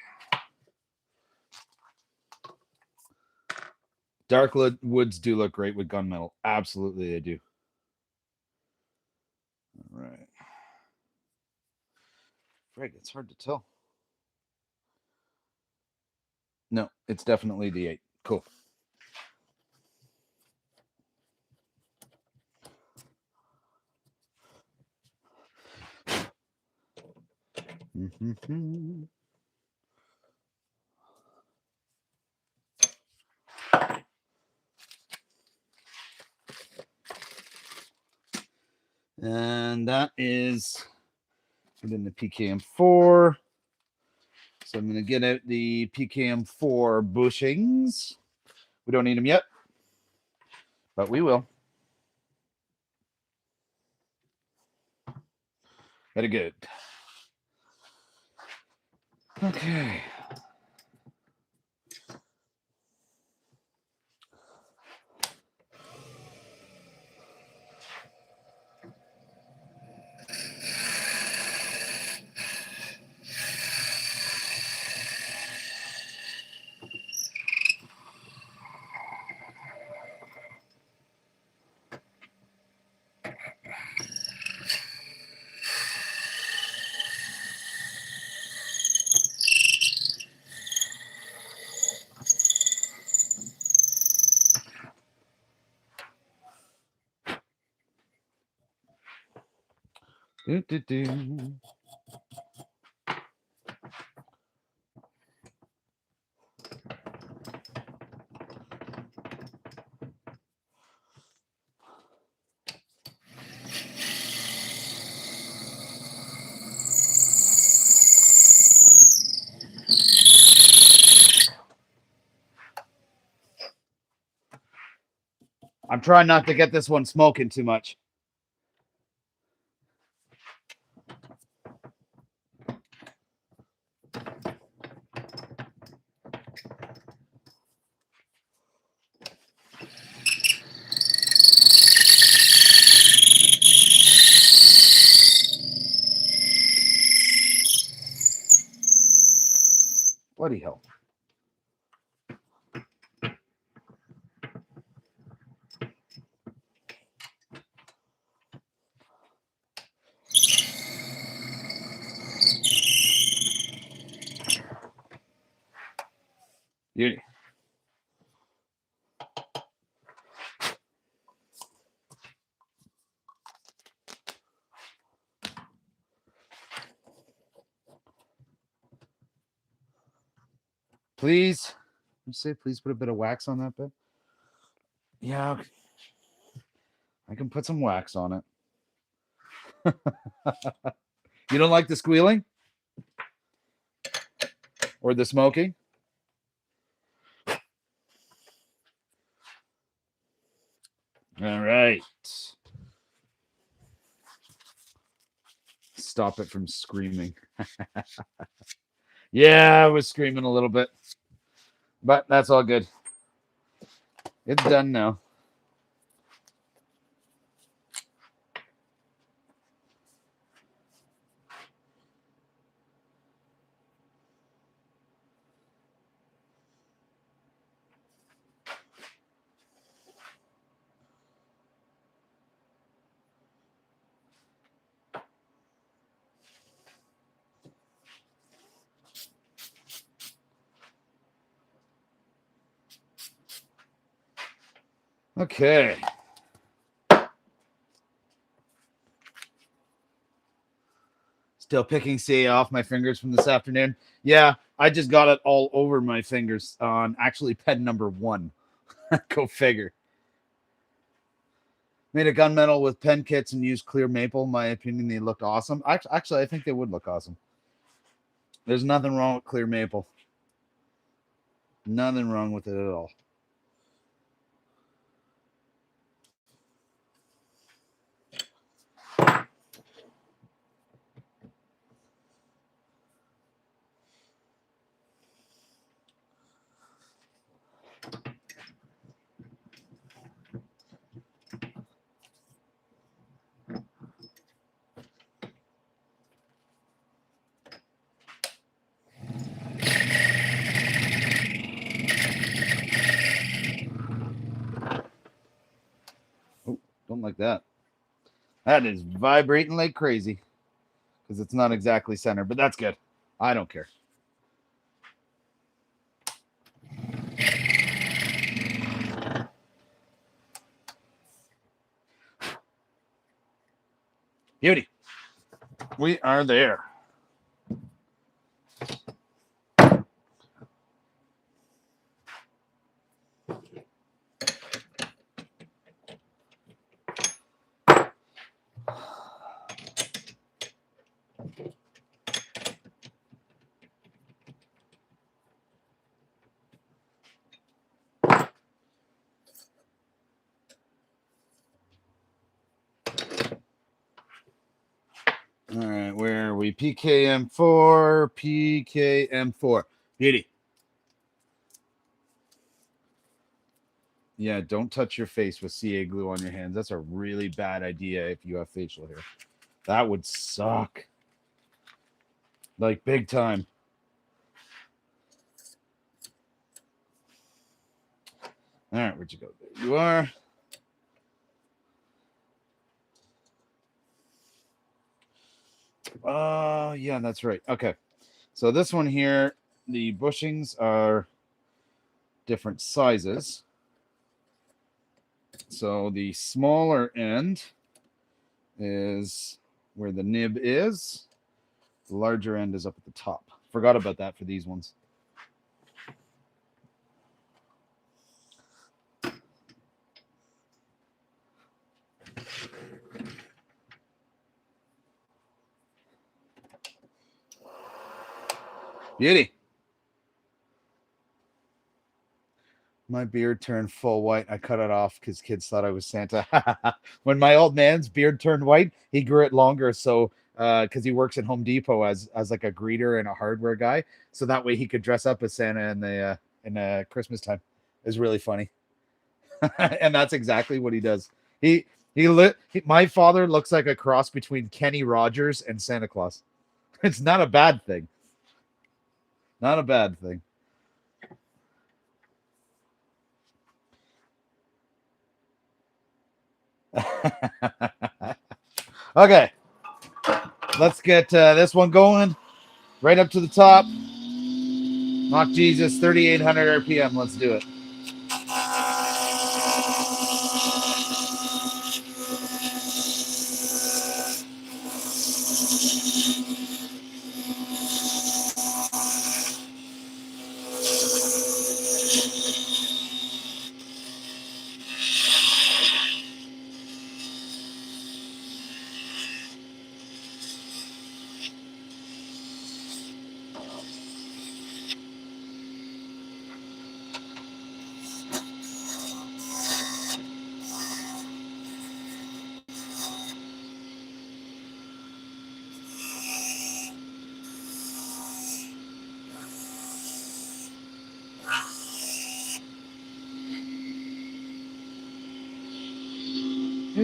Dark woods do look great with gunmetal. Absolutely, they do. All right. Frig, it's hard to tell. No, it's definitely the 8. Cool. And that is in the PKM4. So I'm going to get out the PKM4 bushings. We don't need them yet, but we will. Very good. Okay. I'm trying not to get this one smoking too much. Bloody hell. Please. You say please put a bit of wax on that bit? Yeah. I can put some wax on it. You don't like the squealing? Or the smoking? All right. Stop it from screaming. Yeah, I was screaming a little bit. But that's all good. It's done now. Okay. Still picking CA off my fingers from this afternoon. Yeah, I just got it all over my fingers on actually pen number 1. Go figure. Made a gunmetal with pen kits and used clear maple. In my opinion, they looked awesome. Actually, I think they would look awesome. There's nothing wrong with clear maple. Nothing wrong with it at all. Oh, don't like that. That is vibrating like crazy because it's not exactly center, but that's good. I don't care. Beauty. We are there. All right, where are we? PKM4, PKM4. Beauty. Yeah, don't touch your face with CA glue on your hands. That's a really bad idea if you have facial hair. That would suck. Like, big time. All right, where'd you go? There you are. Oh, yeah, that's right. Okay. So this one here, the bushings are different sizes. So the smaller end is where the nib is. The larger end is up at the top. Forgot about that for these ones. Beauty. My beard turned full white. I cut it off because kids thought I was Santa. When my old man's beard turned white, he grew it longer. So, because he works at Home Depot as like a greeter and a hardware guy, so that way he could dress up as Santa in the Christmas time. It's really funny, and that's exactly what he does. My father looks like a cross between Kenny Rogers and Santa Claus. It's not a bad thing. Not a bad thing. Okay, let's get this one going right up to the top. Mock Jesus, 3,800 RPM. Let's do it.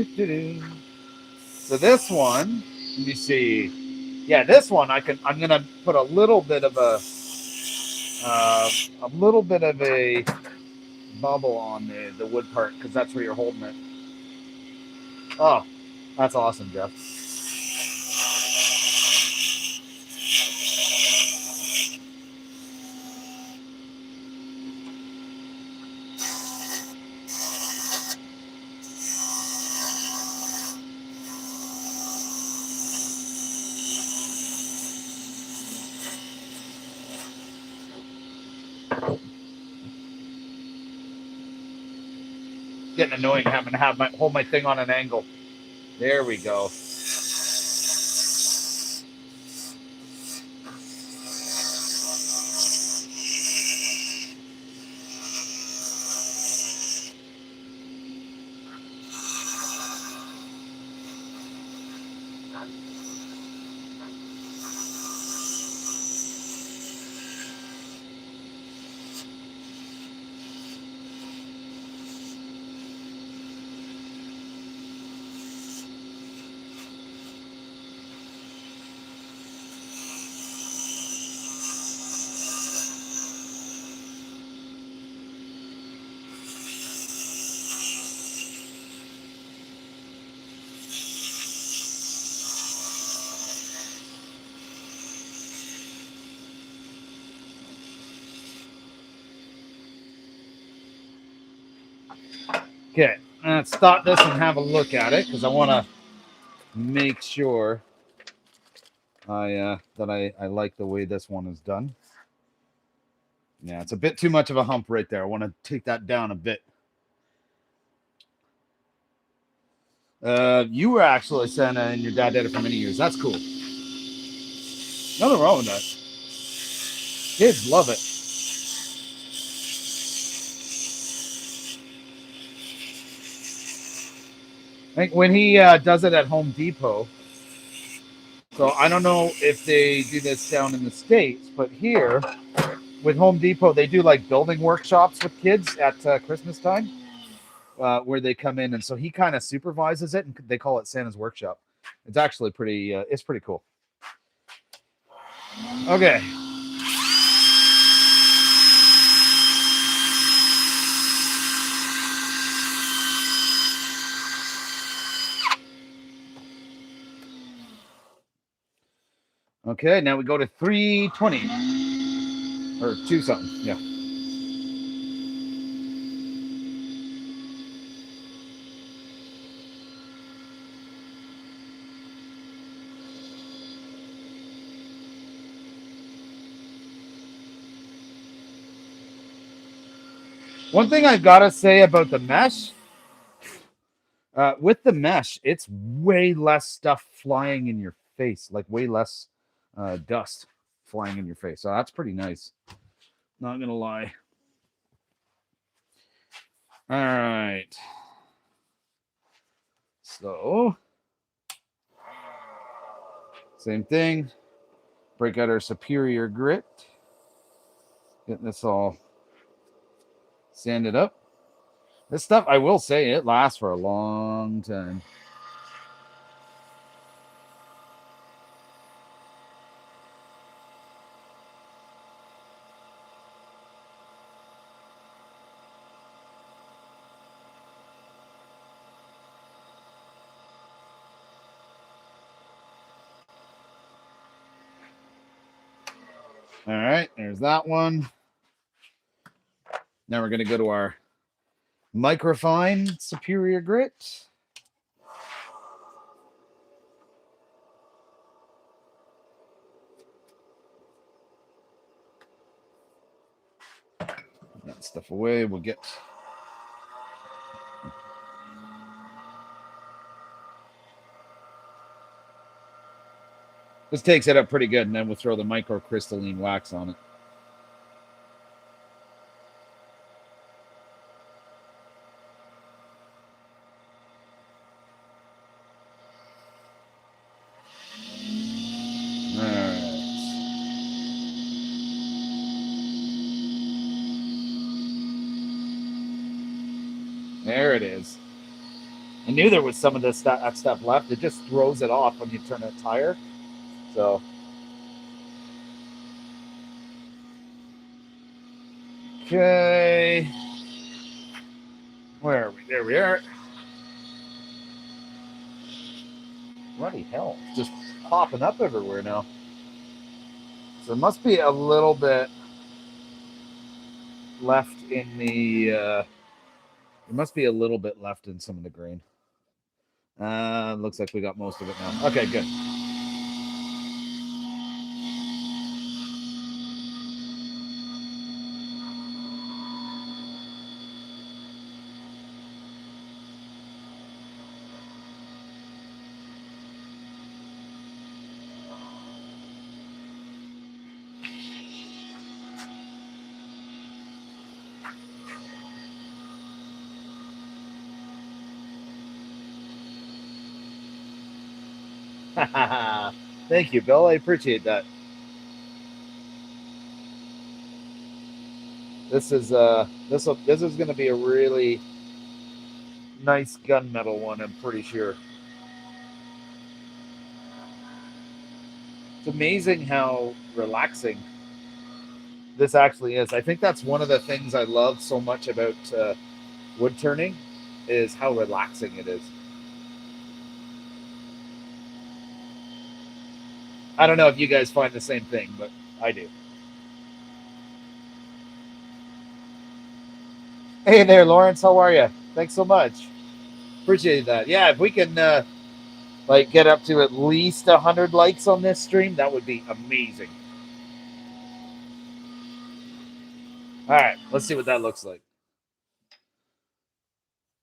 So this one, let me see. Yeah, this one I'm gonna put a little bit of a bubble on the wood part because that's where you're holding it. Oh, that's awesome, Jeff. Getting annoying having to hold my thing on an angle. There we go. Okay, let's stop this and have a look at it because I want to make sure that I like the way this one is done. Yeah, it's a bit too much of a hump right there. I want to take that down a bit. You were actually Santa and your dad did it for many years. That's cool. Nothing wrong with that. Kids love it. I think when he does it at Home Depot, so I don't know if they do this down in the States, but here with Home Depot, they do like building workshops with kids at Christmas time where they come in. And so he kind of supervises it and they call it Santa's Workshop. It's actually it's pretty cool. Okay. Okay, now we go to 320 or 2 something. Yeah. One thing I've got to say about the mesh, with the mesh, it's way less stuff flying in your face, like way less dust flying in your face. So that's pretty nice. Not going to lie. All right. So, same thing. Break out our superior grit. Get this all sanded up. This stuff, I will say, it lasts for a long time. All right, there's that one. Now we're going to go to our microfine superior grit. Put that stuff away. We'll get... This takes it up pretty good, and then we'll throw the microcrystalline wax on it. All right. There it is. I knew there was some of this that stuff left. It just throws it off when you turn a tire. So, okay. Where are we? There we are. Bloody hell. Just popping up everywhere now. So there must be a little bit left in the there must be a little bit left in some of the grain. Looks like we got most of it now. Okay, good. Thank you, Bill. I appreciate that. This is this is going to be a really nice gunmetal one. I'm pretty sure. It's amazing how relaxing this actually is. I think that's one of the things I love so much about wood turning is how relaxing it is. I don't know if you guys find the same thing, but I do. Hey there, Lawrence. How are you? Thanks so much. Appreciate that. Yeah, if we can like get up to at least 100 likes on this stream, that would be amazing. All right, let's see what that looks like.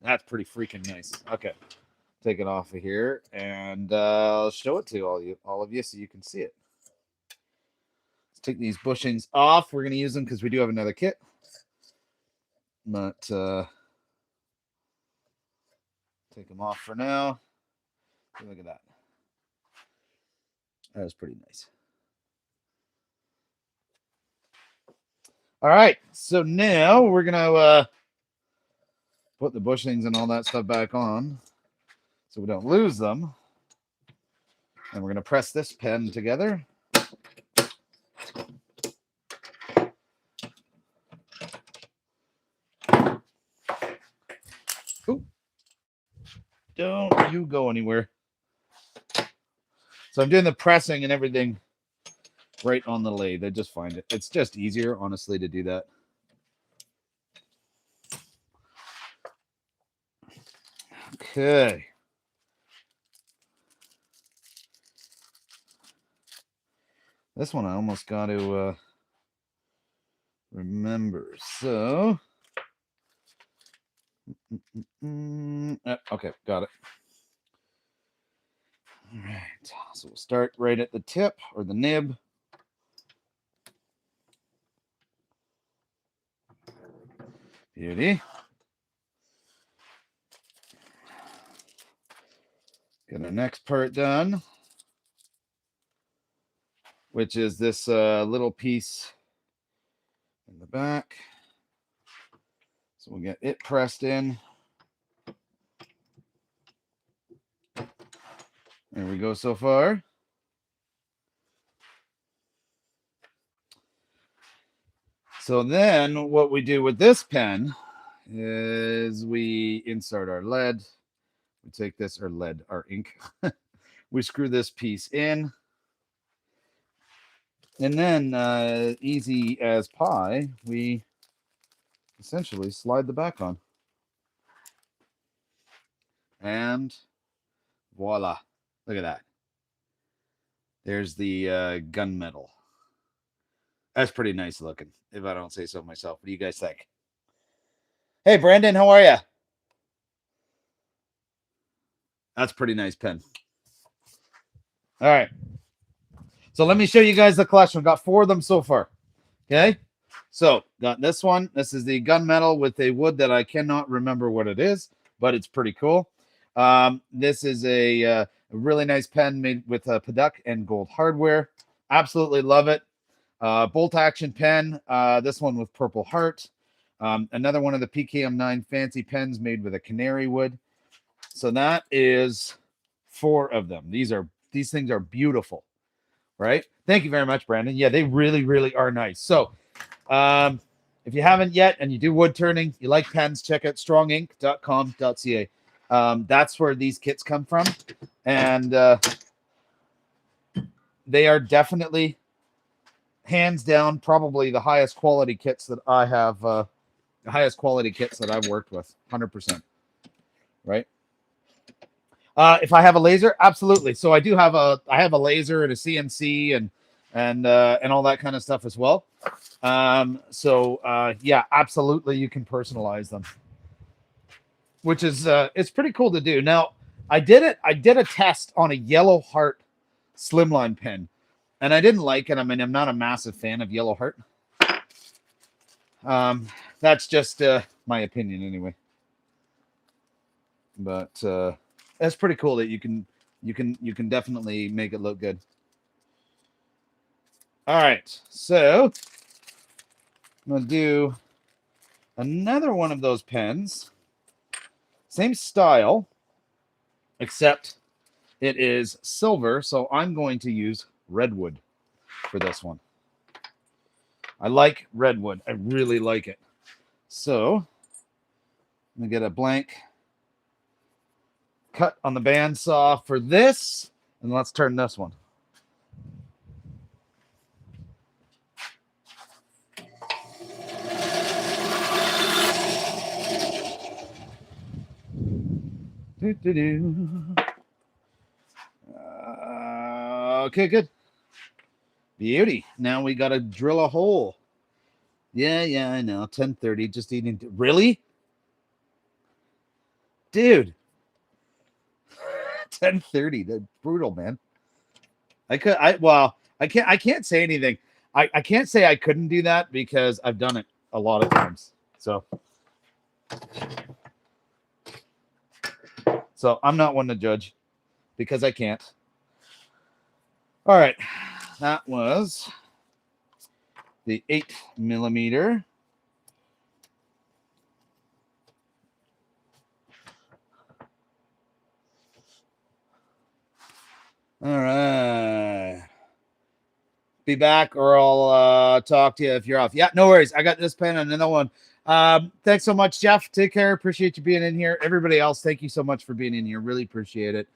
That's pretty freaking nice. Okay, take it off of here and I'll show it to all of you, so you can see it. Let's take these bushings off. We're gonna use them because we do have another kit, but take them off for now. Look at that. That was pretty nice. All right, so now we're gonna put the bushings and all that stuff back on so we don't lose them. And we're gonna press this pen together. Ooh. Don't you go anywhere. So I'm doing the pressing and everything right on the lathe. I just find it. It's just easier, honestly, to do that. Okay. This one I almost got to remember. So, okay, got it. All right. So we'll start right at the tip or the nib. Beauty. Get our next part done, which is this little piece in the back. So we'll get it pressed in. There we go so far. So then what we do with this pen is we insert our lead. We take this, our ink. We screw this piece in. And then, easy as pie, we essentially slide the back on. And voila. Look at that. There's the gunmetal. That's pretty nice looking, if I don't say so myself. What do you guys think? Hey, Brandon, how are you? That's a pretty nice pen. All right. So let me show you guys the collection. We've got 4 of them so far. Okay. So got this one. This is the gunmetal with a wood that I cannot remember what it is, but it's pretty cool. This is a really nice pen made with Paduk and gold hardware. Absolutely love it. Bolt action pen. This one with purple heart. Another one of the PKM9 fancy pens made with a canary wood. So that is 4 of them. These things are beautiful, right? Thank you very much, Brandon. Yeah, they really, really are nice. So if you haven't yet and you do wood turning, you like pens, check out strongink.com.ca. That's where these kits come from. And they are definitely, hands down, probably the highest quality kits that I have, the highest quality kits that I've worked with, 100%. Right? If I have a laser, absolutely. So I have a laser and a CNC and all that kind of stuff as well. Yeah, absolutely, you can personalize them, which is it's pretty cool to do. Now, I did a test on a Yellow Heart slimline pen, and I didn't like it. I mean, I'm not a massive fan of Yellow Heart. That's just my opinion anyway. But that's pretty cool that you can definitely make it look good. All right, so I'm gonna do another one of those pens, same style, except it is silver. So I'm going to use redwood for this one. I like redwood. I really like it. So I'm gonna get a blank cut on the bandsaw for this, and let's turn this one. Okay, good. Beauty. Now we got to drill a hole. Yeah, I know. 10:30. Just eating. Really, dude? 10:30. That's brutal, man. I can't say anything. I can't say I couldn't do that because I've done it a lot of times. So I'm not one to judge because I can't. All right, that was the 8mm. All right. Be back or I'll talk to you if you're off. Yeah, no worries. I got this pen and another one. Thanks so much, Jeff. Take care. Appreciate you being in here. Everybody else, thank you so much for being in here. Really appreciate it.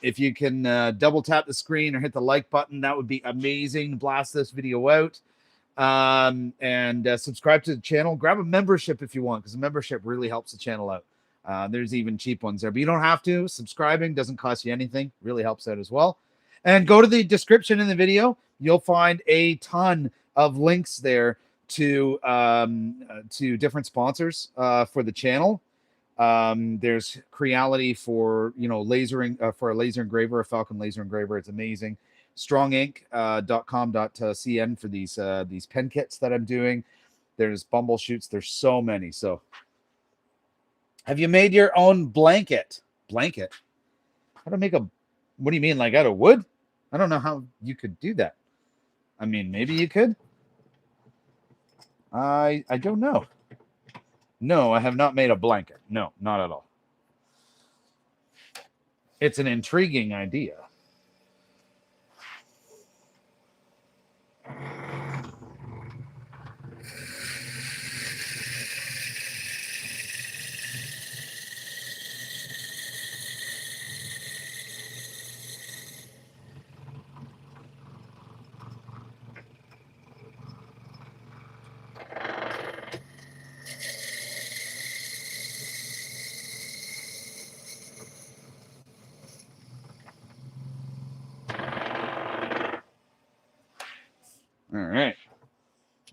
If you can double tap the screen or hit the like button, that would be amazing. Blast this video out. And subscribe to the channel. Grab a membership if you want, because a membership really helps the channel out. There's even cheap ones there, but you don't have to. Subscribing doesn't cost you anything. Really helps out as well. And go to the description in the video. You'll find a ton of links there to different sponsors for the channel. There's Creality for lasering for a laser engraver, a Falcon laser engraver. It's amazing. strongink.com.cn for these pen kits that I'm doing. There's Bumbleshoots. There's so many. So have you made your own blanket? Blanket? How to make a, what do you mean, like out of wood? I don't know how you could do that. I mean, maybe you could. I don't know. No, I have not made a blanket. No, not at all. It's an intriguing idea. All right.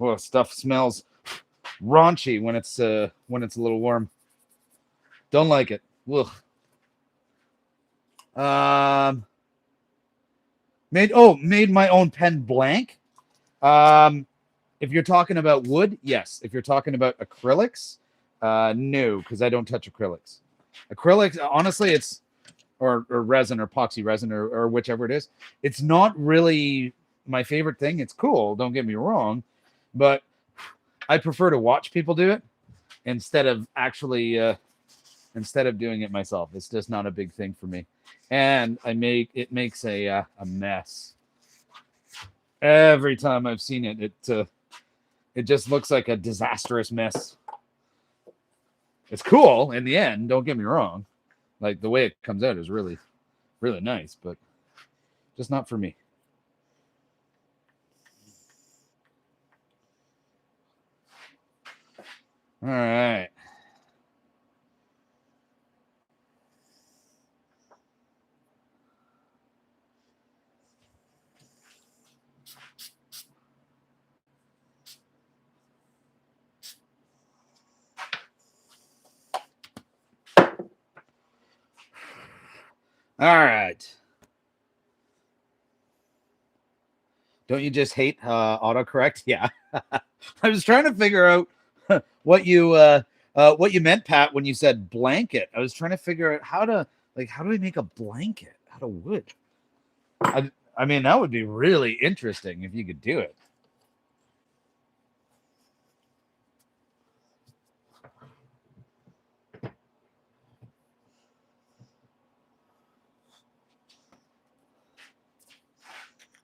Well, stuff smells raunchy when it's a little warm. Don't like it. Ugh. Made my own pen blank. If you're talking about wood, yes. If you're talking about acrylics, no, because I don't touch acrylics. Acrylics, honestly, it's or resin or epoxy resin or whichever it is. It's not really my favorite thing. It's cool, don't get me wrong, but I prefer to watch people do it instead of actually instead of doing it myself. It's just not a big thing for me, and it makes a mess every time I've seen it. It just looks like a disastrous mess. It's cool in the end, don't get me wrong. Like the way it comes out is really, really nice, but just not for me. All right. All right. Don't you just hate autocorrect? Yeah. I was trying to figure out what you meant, Pat, when you said blanket. I was trying to figure out how do we make a blanket out of wood? I mean, that would be really interesting if you could do it.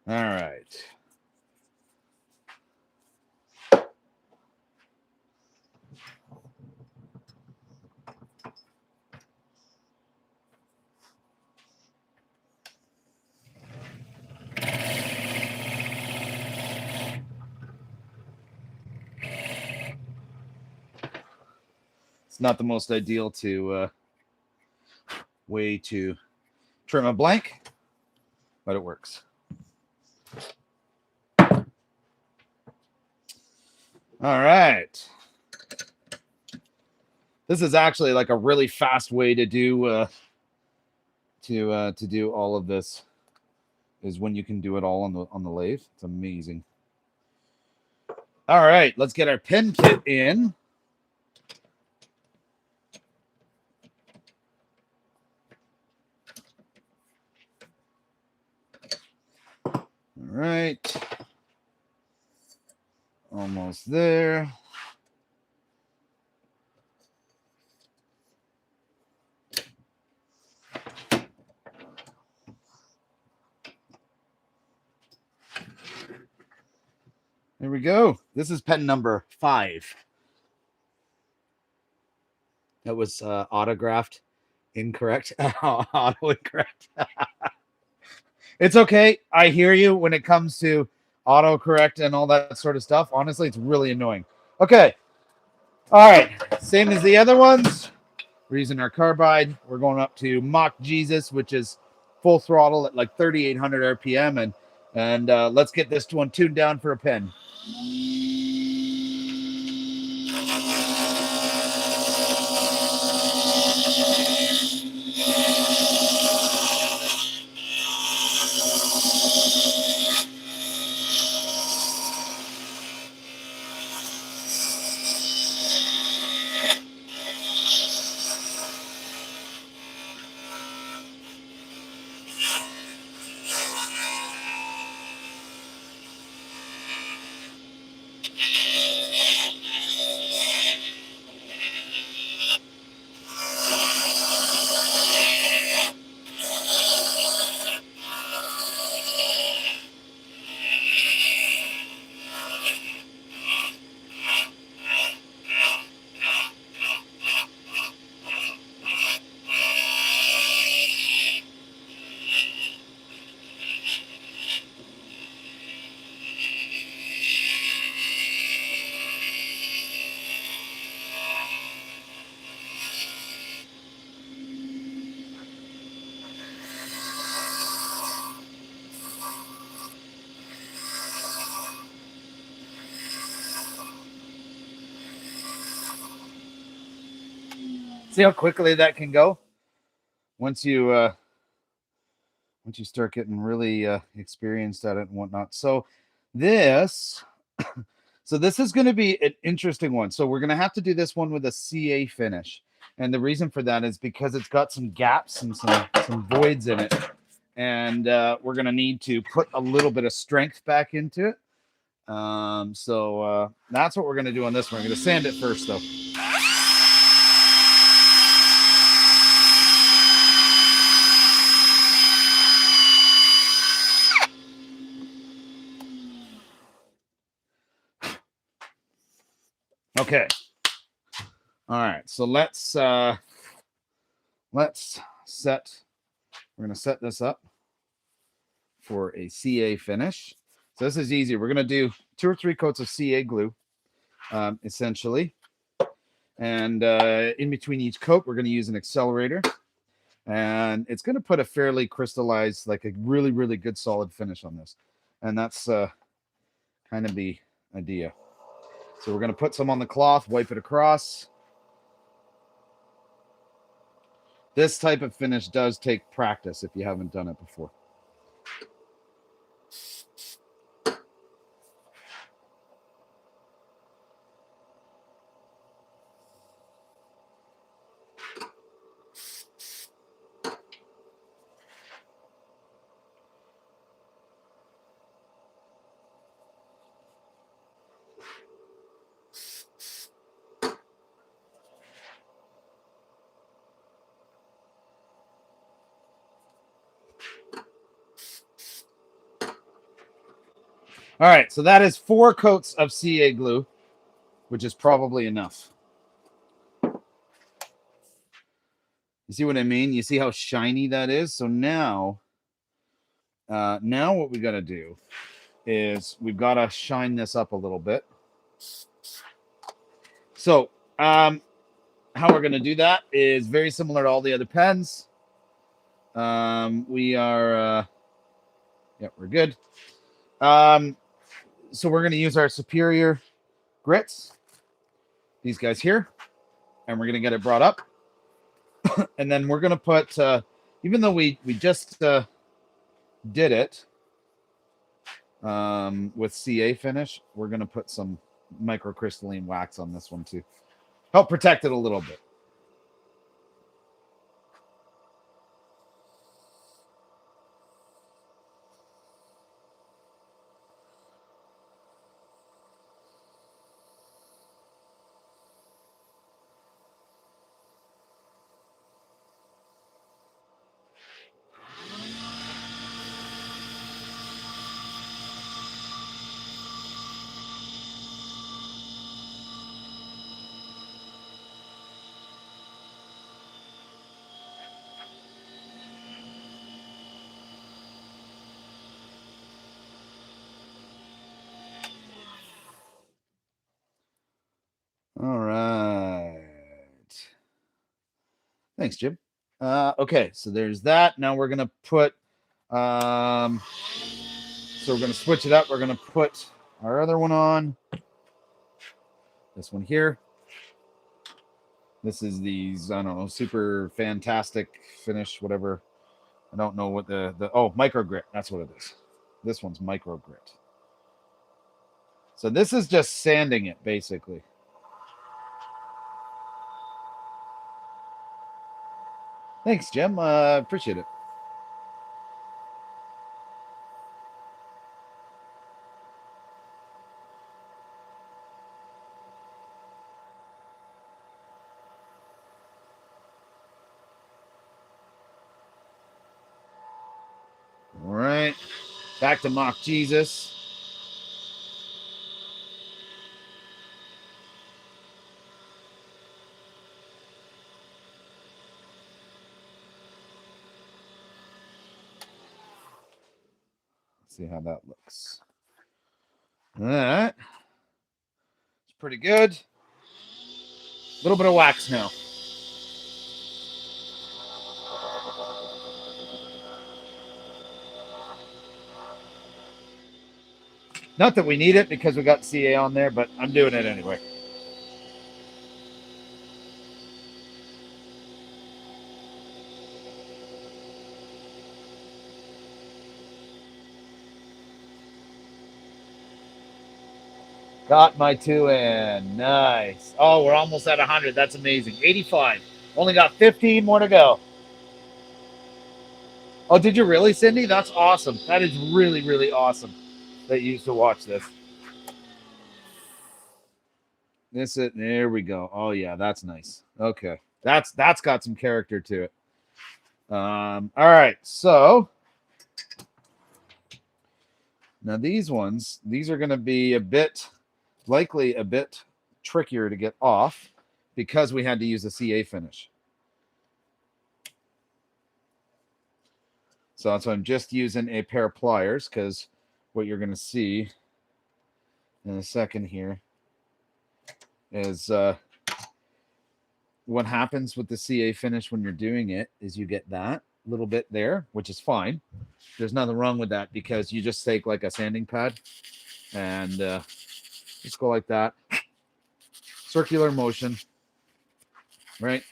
All right. It's not the most ideal way to trim a blank, but it works. All right. This is actually like a really fast way to do to do all of this. Is when you can do it all on the lathe. It's amazing. All right, let's get our pen kit in. All right. Almost there. There we go. This is pen number 5. That was autographed incorrect. Auto incorrect. It's okay. I hear you when it comes to autocorrect and all that sort of stuff. Honestly, it's really annoying. Okay. All right. Same as the other ones. We're using our carbide. We're going up to Mock Jesus, which is full throttle at like 3,800 RPM. And let's get this one tuned down for a pen. See how quickly that can go once you start getting really experienced at it and whatnot. So this is going to be an interesting one. So we're going to have to do this one with a CA finish, and the reason for that is because it's got some gaps and some voids in it, and we're going to need to put a little bit of strength back into it. So that's what we're going to do on this one. I'm going to sand it first, though. Okay. All right. So let's set. We're gonna set this up for a CA finish. So this is easy. We're gonna do 2 or 3 coats of CA glue, essentially. And in between each coat, we're going to use an accelerator. And it's going to put a fairly crystallized, like a really, really good solid finish on this. And that's kind of the idea. So we're going to put some on the cloth, wipe it across. This type of finish does take practice if you haven't done it before. All right, so that is 4 coats of CA glue, which is probably enough. You see what I mean? You see how shiny that is? So now what we got to do is we've got to shine this up a little bit. So how we're going to do that is very similar to all the other pens. We are, yeah, we're good. So we're going to use our superior grits, these guys here, and we're going to get it brought up. And then we're going to put, even though we just did it with CA finish, we're going to put some microcrystalline wax on this one too. Help protect it a little bit. All right. Thanks, Jim. Okay, so there's that. Now we're gonna put so we're gonna switch it up. We're gonna put our other one on. This one here. This is these, I don't know, super fantastic finish, whatever. I don't know what the micro grit. That's what it is. This one's micro grit. So this is just sanding it, basically. Thanks, Jim. Appreciate it. All right. Back to mock Jesus. Let's see how that looks. All right. It's pretty good. A little bit of wax now. Not that we need it because we got CA on there, but I'm doing it anyway. Got my 2 in. Nice. Oh, we're almost at 100. That's amazing. 85. Only got 15 more to go. Oh, did you really, Cindy? That's awesome. That is really, really awesome that you used to watch this. There we go. Oh yeah, that's nice. Okay. That's got some character to it. All right. So now these are going to be likely a bit trickier to get off because we had to use a CA finish. So that's why I'm just using a pair of pliers, because what you're going to see in a second here is what happens with the CA finish when you're doing it is you get that little bit there, which is fine. There's nothing wrong with that, because you just take like a sanding pad and just go like that. Circular motion, right?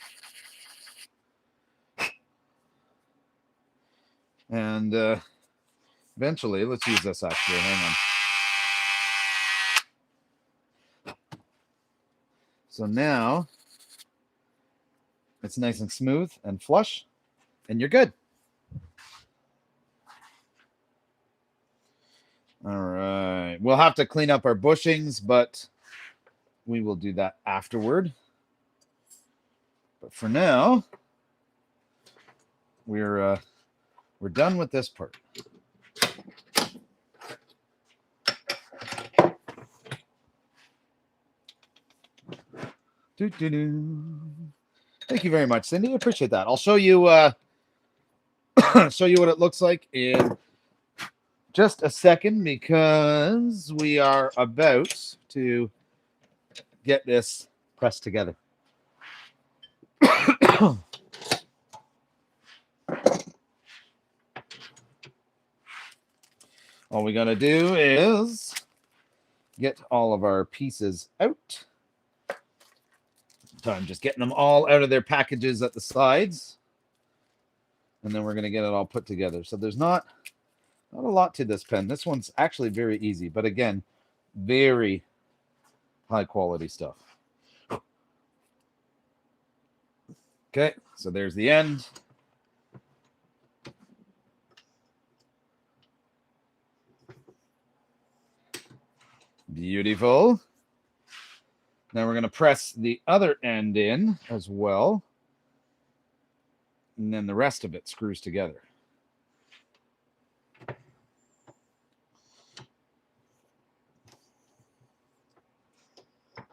And eventually, let's use this actually. Hang on. So now it's nice and smooth and flush, and you're good. All right. We'll have to clean up our bushings, but we will do that afterward. But for now, we're done with this part. Thank you very much, Cindy. I appreciate that. I'll show you show you what it looks like in just a second, because we are about to get this pressed together. All we got to do is get all of our pieces out. So I'm just getting them all out of their packages at the sides. And then we're going to get it all put together. So there's not a lot to this pen. This one's actually very easy. But again, very high quality stuff. Okay, so there's the end. Beautiful. Now we're going to press the other end in as well. And then the rest of it screws together.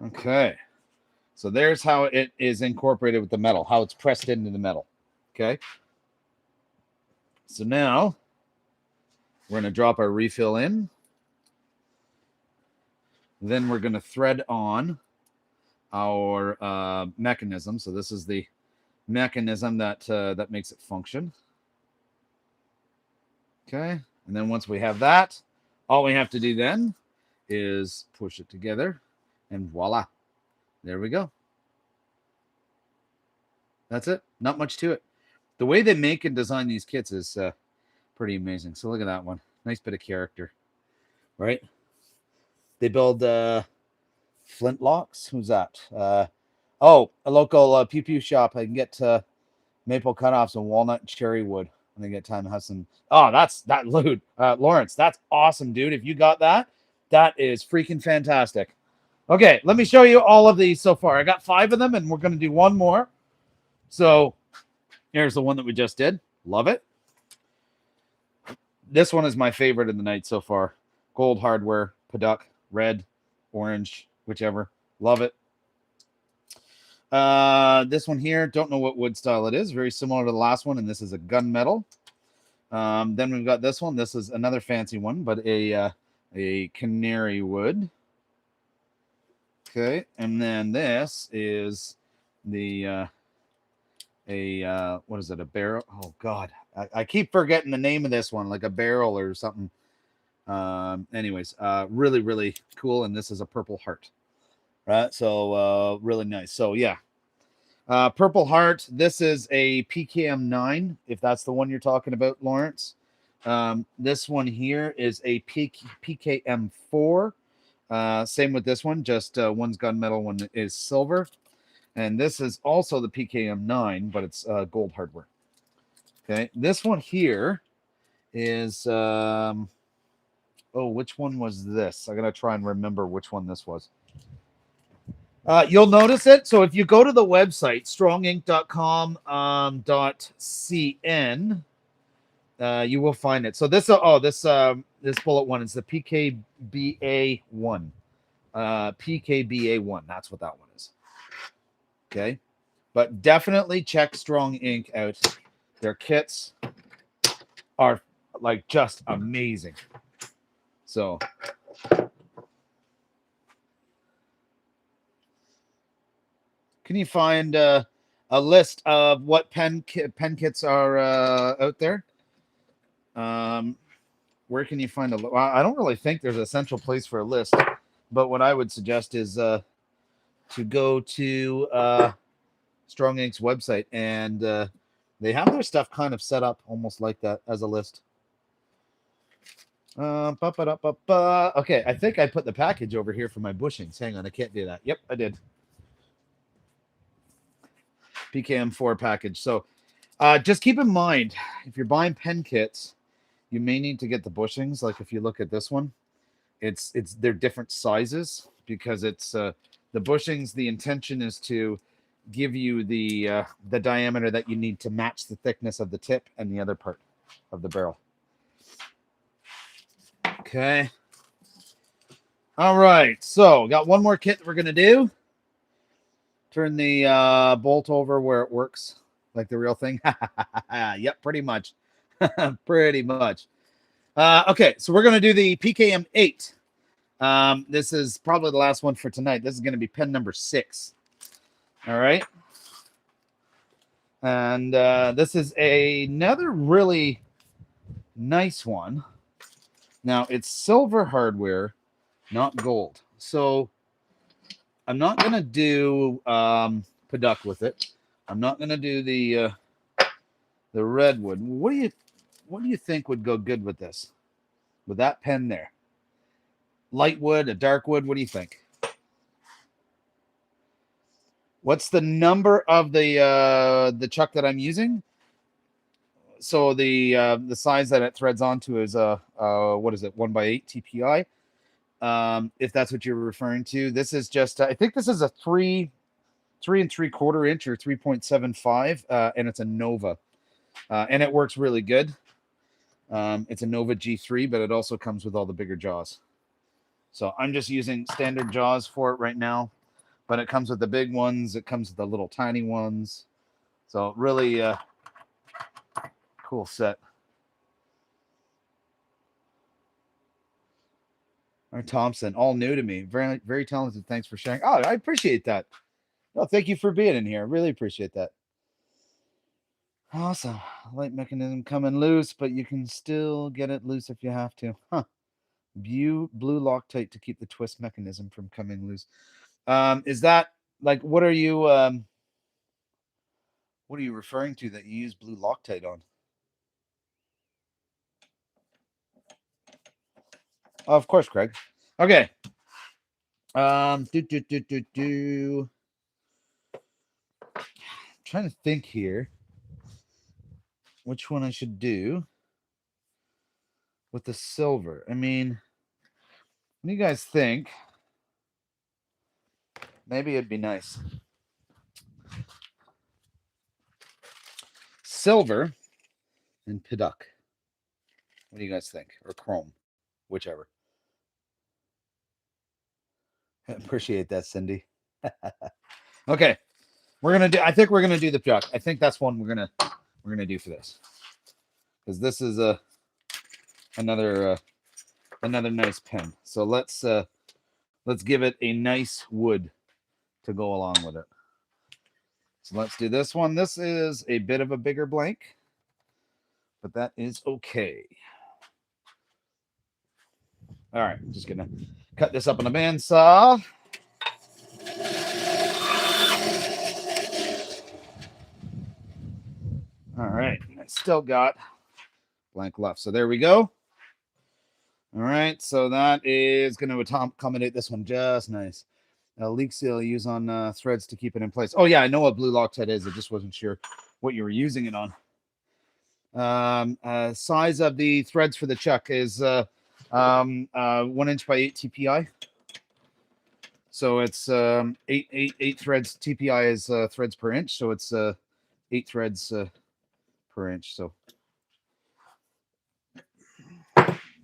Okay. So there's how it is incorporated with the metal, how it's pressed into the metal. Okay. So now we're going to drop our refill in. Then we're going to thread on our mechanism. So this is the mechanism that that makes it function. Okay. And then once we have that, all we have to do then is push it together, and voila. There we go. That's it. Not much to it. The way they make and design these kits is pretty amazing. So look at that one. Nice bit of character, right? They build flintlocks. Who's that? Oh, a local pew pew shop. I can get maple cutoffs and walnut and cherry wood when they get time to have some. Oh, that's that, Lawrence. That's awesome, dude. If you got that, that is freaking fantastic. Okay, let me show you all of these so far. I got 5 of them, and we're going to do one more. So here's the one that we just did. Love it. This one is my favorite of the night so far. Gold hardware, Paduk, red, orange, whichever. Love it. This one here, don't know what wood style it is. Very similar to the last one, and this is a gunmetal. Then we've got this one. This is another fancy one, but a canary wood. Okay, and then this is the what is it? A barrel? Oh God, I keep forgetting the name of this one, like a barrel or something. Anyways, really, really cool, and this is a purple heart, right? So really nice. So yeah, purple heart. This is a PKM 9, if that's the one you're talking about, Lawrence. This one here is a PKM 4. Same with this one, just one's gunmetal, one is silver. And this is also the PKM 9, but it's gold hardware. Okay, this one here is, which one was this? I got to try and remember which one this was. You'll notice it. So if you go to the website, strongink.com .cn, you will find it. So this bullet one is the PKBA 1. PKBA1. That's what that one is. Okay. But definitely check Strong Ink out. Their kits are like just amazing. So can you find a list of what pen kits are out there? Where can you find a? Well, I don't really think there's a central place for a list, but what I would suggest is to go to Strong Ink's website, and they have their stuff kind of set up almost like that as a list. Okay, I think I put the package over here for my bushings. Hang on, I can't do that. Yep, I did. PKM4 package. So just keep in mind, if you're buying pen kits, you may need to get the bushings. Like if you look at this one, they're different sizes because it's the bushings. The intention is to give you the diameter that you need to match the thickness of the tip and the other part of the barrel. Okay. All right. So got one more kit that we're gonna do. Turn the bolt over where it works, like the real thing. Yep, pretty much. Pretty much. Okay, so we're gonna do the PKM 8. This is probably the last one for tonight. This is gonna be pen number 6. All right. And this is another really nice one. Now it's silver hardware, not gold. So I'm not gonna do Paduk with it. I'm not gonna do the redwood. What do you think would go good with this? With that pen there, light wood, a dark wood. What do you think? What's the number of the chuck that I'm using? So the size that it threads onto is what is it? 1x8 TPI. If that's what you're referring to, this is just I think this is a 3 3¾ inch or 3.75, and it's a Nova, and it works really good. It's a Nova G3, but it also comes with all the bigger jaws. So I'm just using standard jaws for it right now, but it comes with the big ones. It comes with the little tiny ones. So really cool set. Or Thompson, all new to me. Very, very talented. Thanks for sharing. Oh, I appreciate that. No, thank you for being in here. I really appreciate that. Awesome. Light mechanism coming loose, but you can still get it loose if you have to. Huh. Blue Loctite to keep the twist mechanism from coming loose. Is that like what are you referring to that you use blue Loctite on? Oh, of course, Craig. Okay. I'm trying to think here which one I should do with the silver. I mean, what do you guys think? Maybe it'd be nice. Silver and Paduk. What do you guys think? Or chrome, whichever. I appreciate that, Cindy. Okay, I think we're gonna do the Paduk. I think that's one we're gonna do for this, because this is another nice pen. So let's give it a nice wood to go along with it. So let's do this one. This is a bit of a bigger blank, but that is okay. All right, I'm just gonna cut this up on a bandsaw. All right, I still got blank left. So there we go. All right, so that is going to accommodate this one just nice. Leak seal use on threads to keep it in place. Oh yeah, I know what blue Loctite is. I just wasn't sure what you were using it on. Size of the threads for the chuck is 1 inch by 8 TPI. So it's 8 threads. TPI is threads per inch, so it's 8 threads per inch. So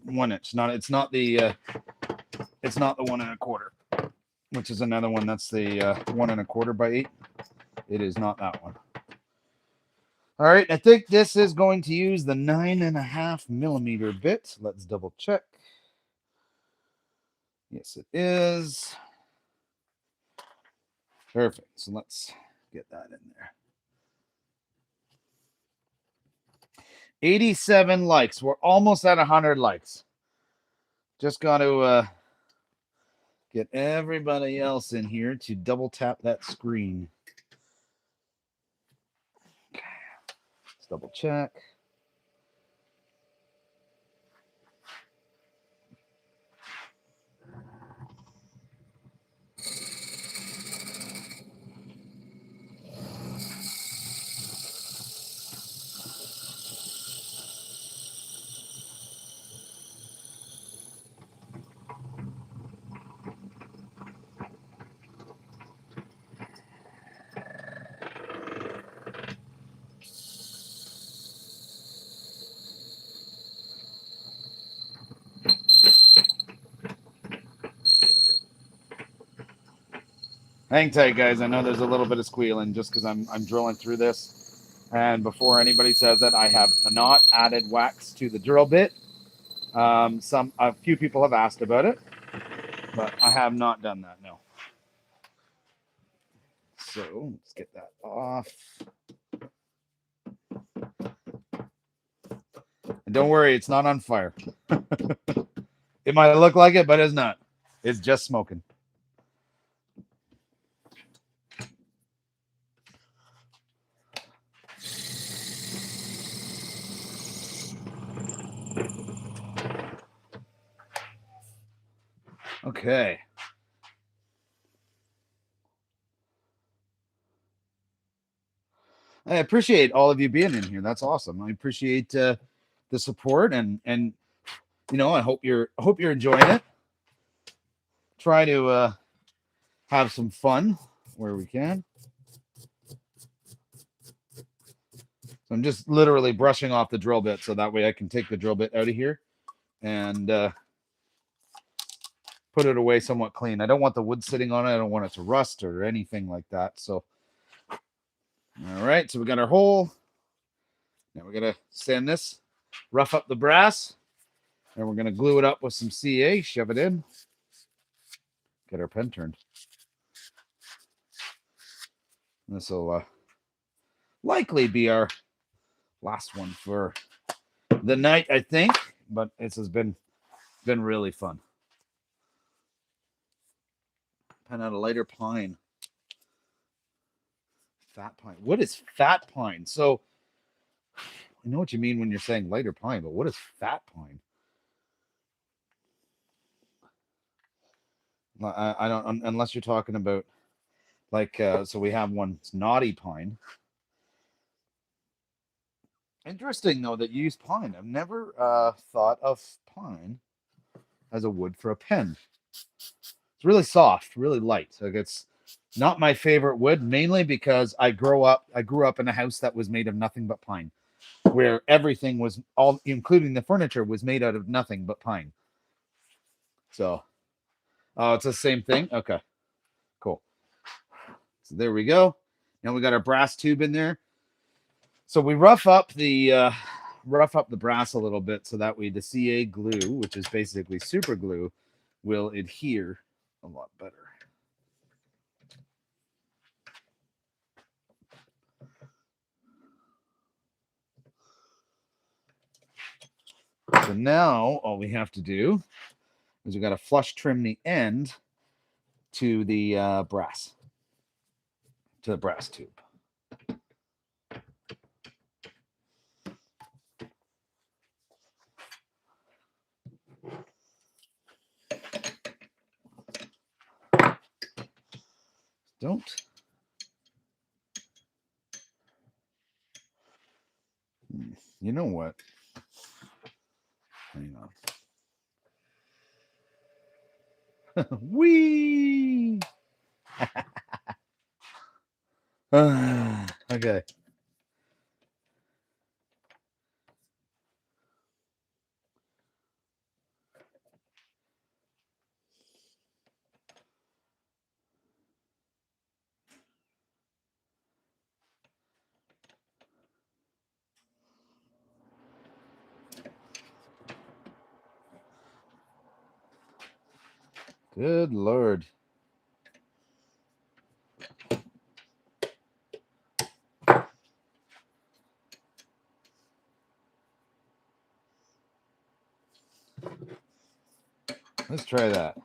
1 inch. It's not the 1 1/4. which is another one. That's the 1 1/4 by 8. It is not that one. All right, I think this is going to use the 9.5 millimeter bit. Let's double check. Yes, it is. Perfect. So let's get that in there. 87 likes. We're almost at 100 likes. Just got to get everybody else in here to double tap that screen. Let's double check. Hang tight, guys. I know there's a little bit of squealing just because I'm drilling through this. And before anybody says that, I have not added wax to the drill bit. A few people have asked about it, but I have not done that. No. So let's get that off. And don't worry, it's not on fire. It might look like it, but it's not. It's just smoking. Okay. I appreciate all of you being in here. That's awesome. I appreciate the support and you know, I hope you're enjoying it. Try to have some fun where we can. So I'm just literally brushing off the drill bit so that way I can take the drill bit out of here and put it away somewhat clean. I don't want the wood sitting on it. I don't want it to rust or anything like that. So, all right. So we got our hole. Now we're going to sand this, rough up the brass, and we're going to glue it up with some CA, shove it in, get our pen turned. This will likely be our last one for the night, I think, but this has been really fun. Pen out a lighter pine. Fat pine. What is fat pine? So I know what you mean when you're saying lighter pine, but what is fat pine? I don't, unless you're talking about like, so we have one, it's naughty pine. Interesting though that you use pine. I've never thought of pine as a wood for a pen. It's really soft, really light. Like it's not my favorite wood, mainly because I grew up in a house that was made of nothing but pine, where everything was all, including the furniture, was made out of nothing but pine. So, oh, it's the same thing. Okay, cool. So there we go. Now we got our brass tube in there. So we rough up the brass a little bit so that way the CA glue, which is basically super glue, will adhere a lot better. So now all we have to do is we got to flush trim the end to the brass tube. Don't. You know what? Hang on. Whee! Okay. Good Lord. Let's try that.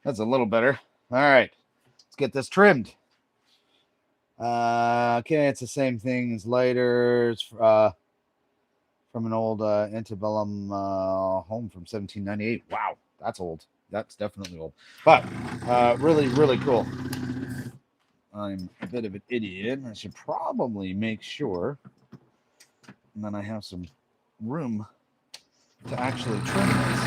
That's a little better. All right. Let's get this trimmed. Okay, it's the same thing as lighters from an old antebellum home from 1798. Wow, that's old. That's definitely old. But really, really cool. I'm a bit of an idiot. I should probably make sure and then I have some room to actually trim this.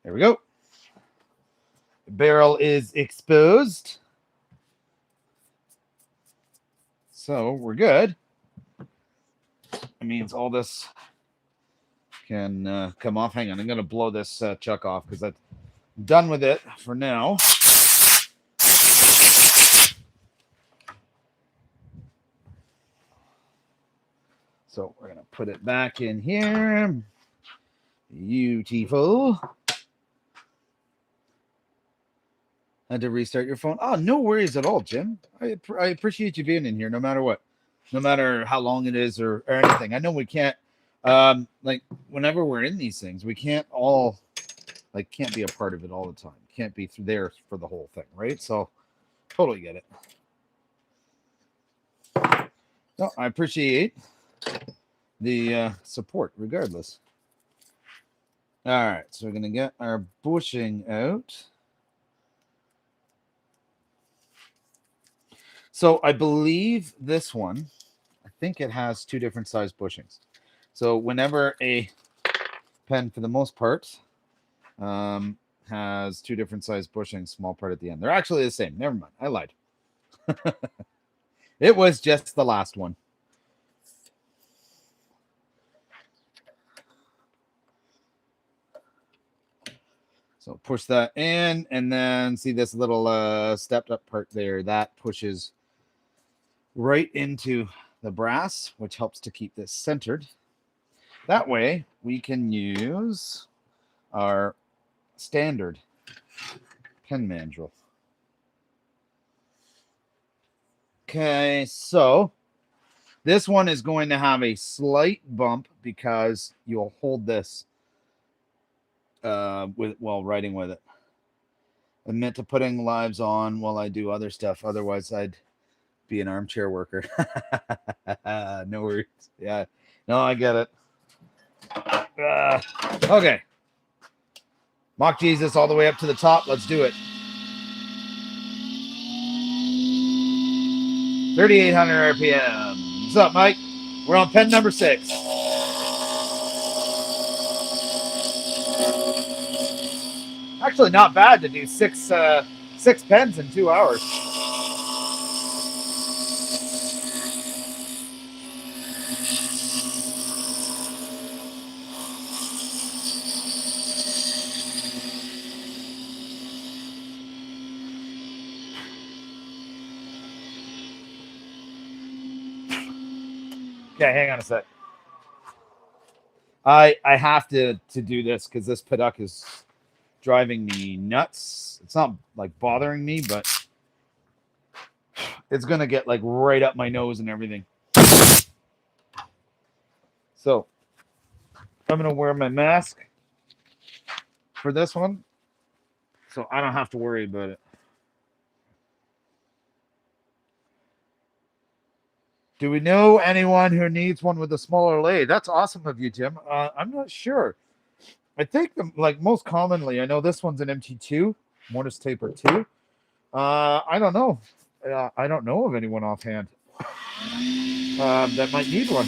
There we go. The barrel is exposed. So we're good. It means all this can come off. Hang on, I'm going to blow this chuck off because I'm done with it for now. So we're going to put it back in here. Beautiful. Had to restart your phone. Oh, no worries at all, Jim. I appreciate you being in here no matter what. No matter how long it is or anything. I know we can't, like, whenever we're in these things, we can't all, like, can't be a part of it all the time. Can't be there for the whole thing, right? So, totally get it. No, I appreciate the support regardless. All right, so we're going to get our bushing out. So I believe this one, I think it has two different size bushings. So whenever a pen, for the most part, has two different size bushings, small part at the end. They're actually the same. Never mind. I lied. It was just the last one. So push that in, and then see this little stepped up part there. That pushes right into the brass, which helps to keep this centered. That way, we can use our standard pen mandrel. Okay, so this one is going to have a slight bump because you'll hold this while writing with it. I meant to putting lives on while I do other stuff. Otherwise, I'd be an armchair worker. No worries. Yeah, no, I get it. Okay. Mock Jesus all the way up to the top. Let's do it. 3,800 RPM. What's up, Mike? We're on pen number 6. Actually, not bad to do six pens in 2 hours. Okay, hang on a sec. I have to do this because this paddock is driving me nuts. It's not like bothering me, but it's gonna get like right up my nose and everything. So I'm gonna wear my mask for this one, so I don't have to worry about it. Do we know anyone who needs one with a smaller lathe? That's awesome of you, Jim. I'm not sure. I think like most commonly, I know this one's an MT2, Mortise Taper 2. I don't know. I don't know of anyone offhand that might need one.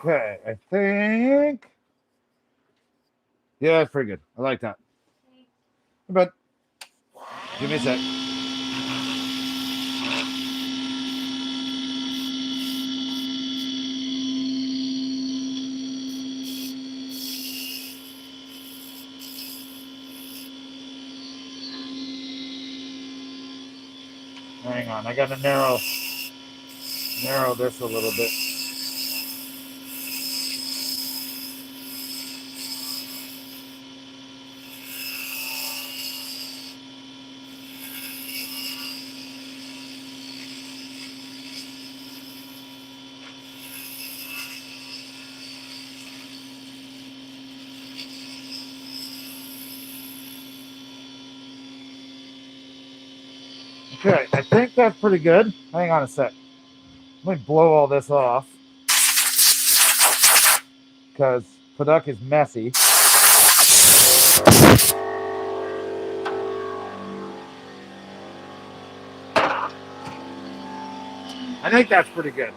Okay, I think. Yeah, that's pretty good. I like that. But give me a sec. Hang on, I gotta narrow this a little bit. Okay, I think that's pretty good. Hang on a sec. Let me blow all this off because Paduk is messy. I think that's pretty good.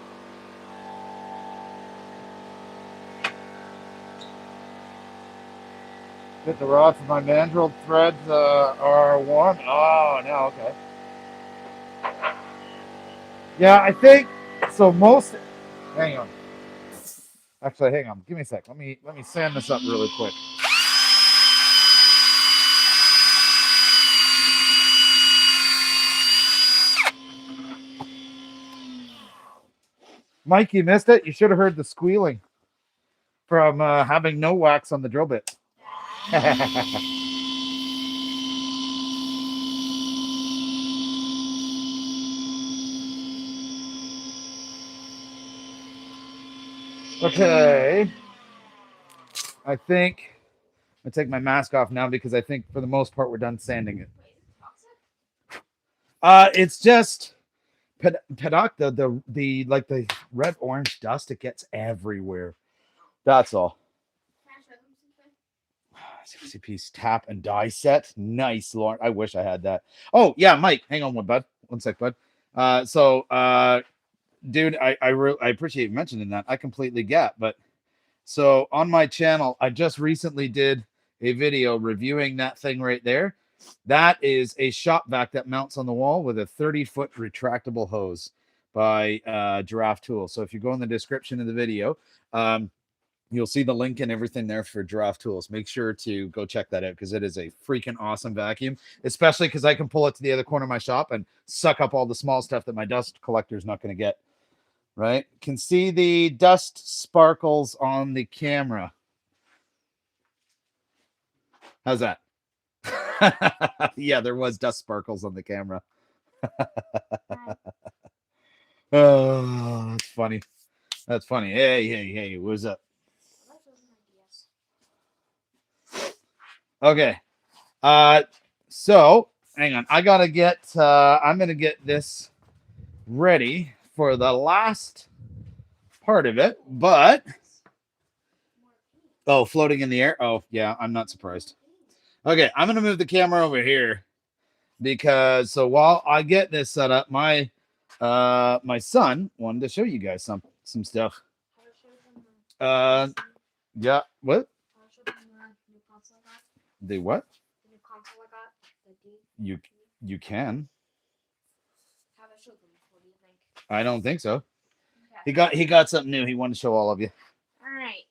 Get the rods of my mandrel threads are warm. Oh, no, okay. Yeah, I think so. Hang on. Actually, hang on. Give me a sec. Let me sand this up really quick. Mike, you missed it. You should have heard the squealing from having no wax on the drill bit. Okay. I think I take my mask off now because I think for the most part we're done sanding it. It's just Paddock, the like the red orange dust, it gets everywhere. That's all. 60 piece tap and die set. Nice, Lauren. I wish I had that. Oh, yeah, Mike. Hang on one sec, bud. Dude, I appreciate you mentioning that. I completely get, but so on my channel, I just recently did a video reviewing that thing right there. That is a shop vac that mounts on the wall with a 30-foot retractable hose by Giraffe Tools. So if you go in the description of the video, you'll see the link and everything there for Giraffe Tools. Make sure to go check that out because it is a freaking awesome vacuum, especially because I can pull it to the other corner of my shop and suck up all the small stuff that my dust collector is not going to get. Right? Can see the dust sparkles on the camera. How's that? Yeah, there was dust sparkles on the camera. Oh, that's funny. That's funny. Hey, what's up? Okay. So hang on. I'm gonna get this ready for the last part of it, but floating in the air. Oh, yeah, I'm not surprised. Okay, I'm gonna move the camera over here because so while I get this set up, my son wanted to show you guys some stuff. Yeah, what? The what? The new console I got. You can. Have I showed them? What do you think? I don't think so. Okay. He got something new. He wanted to show all of you. All right.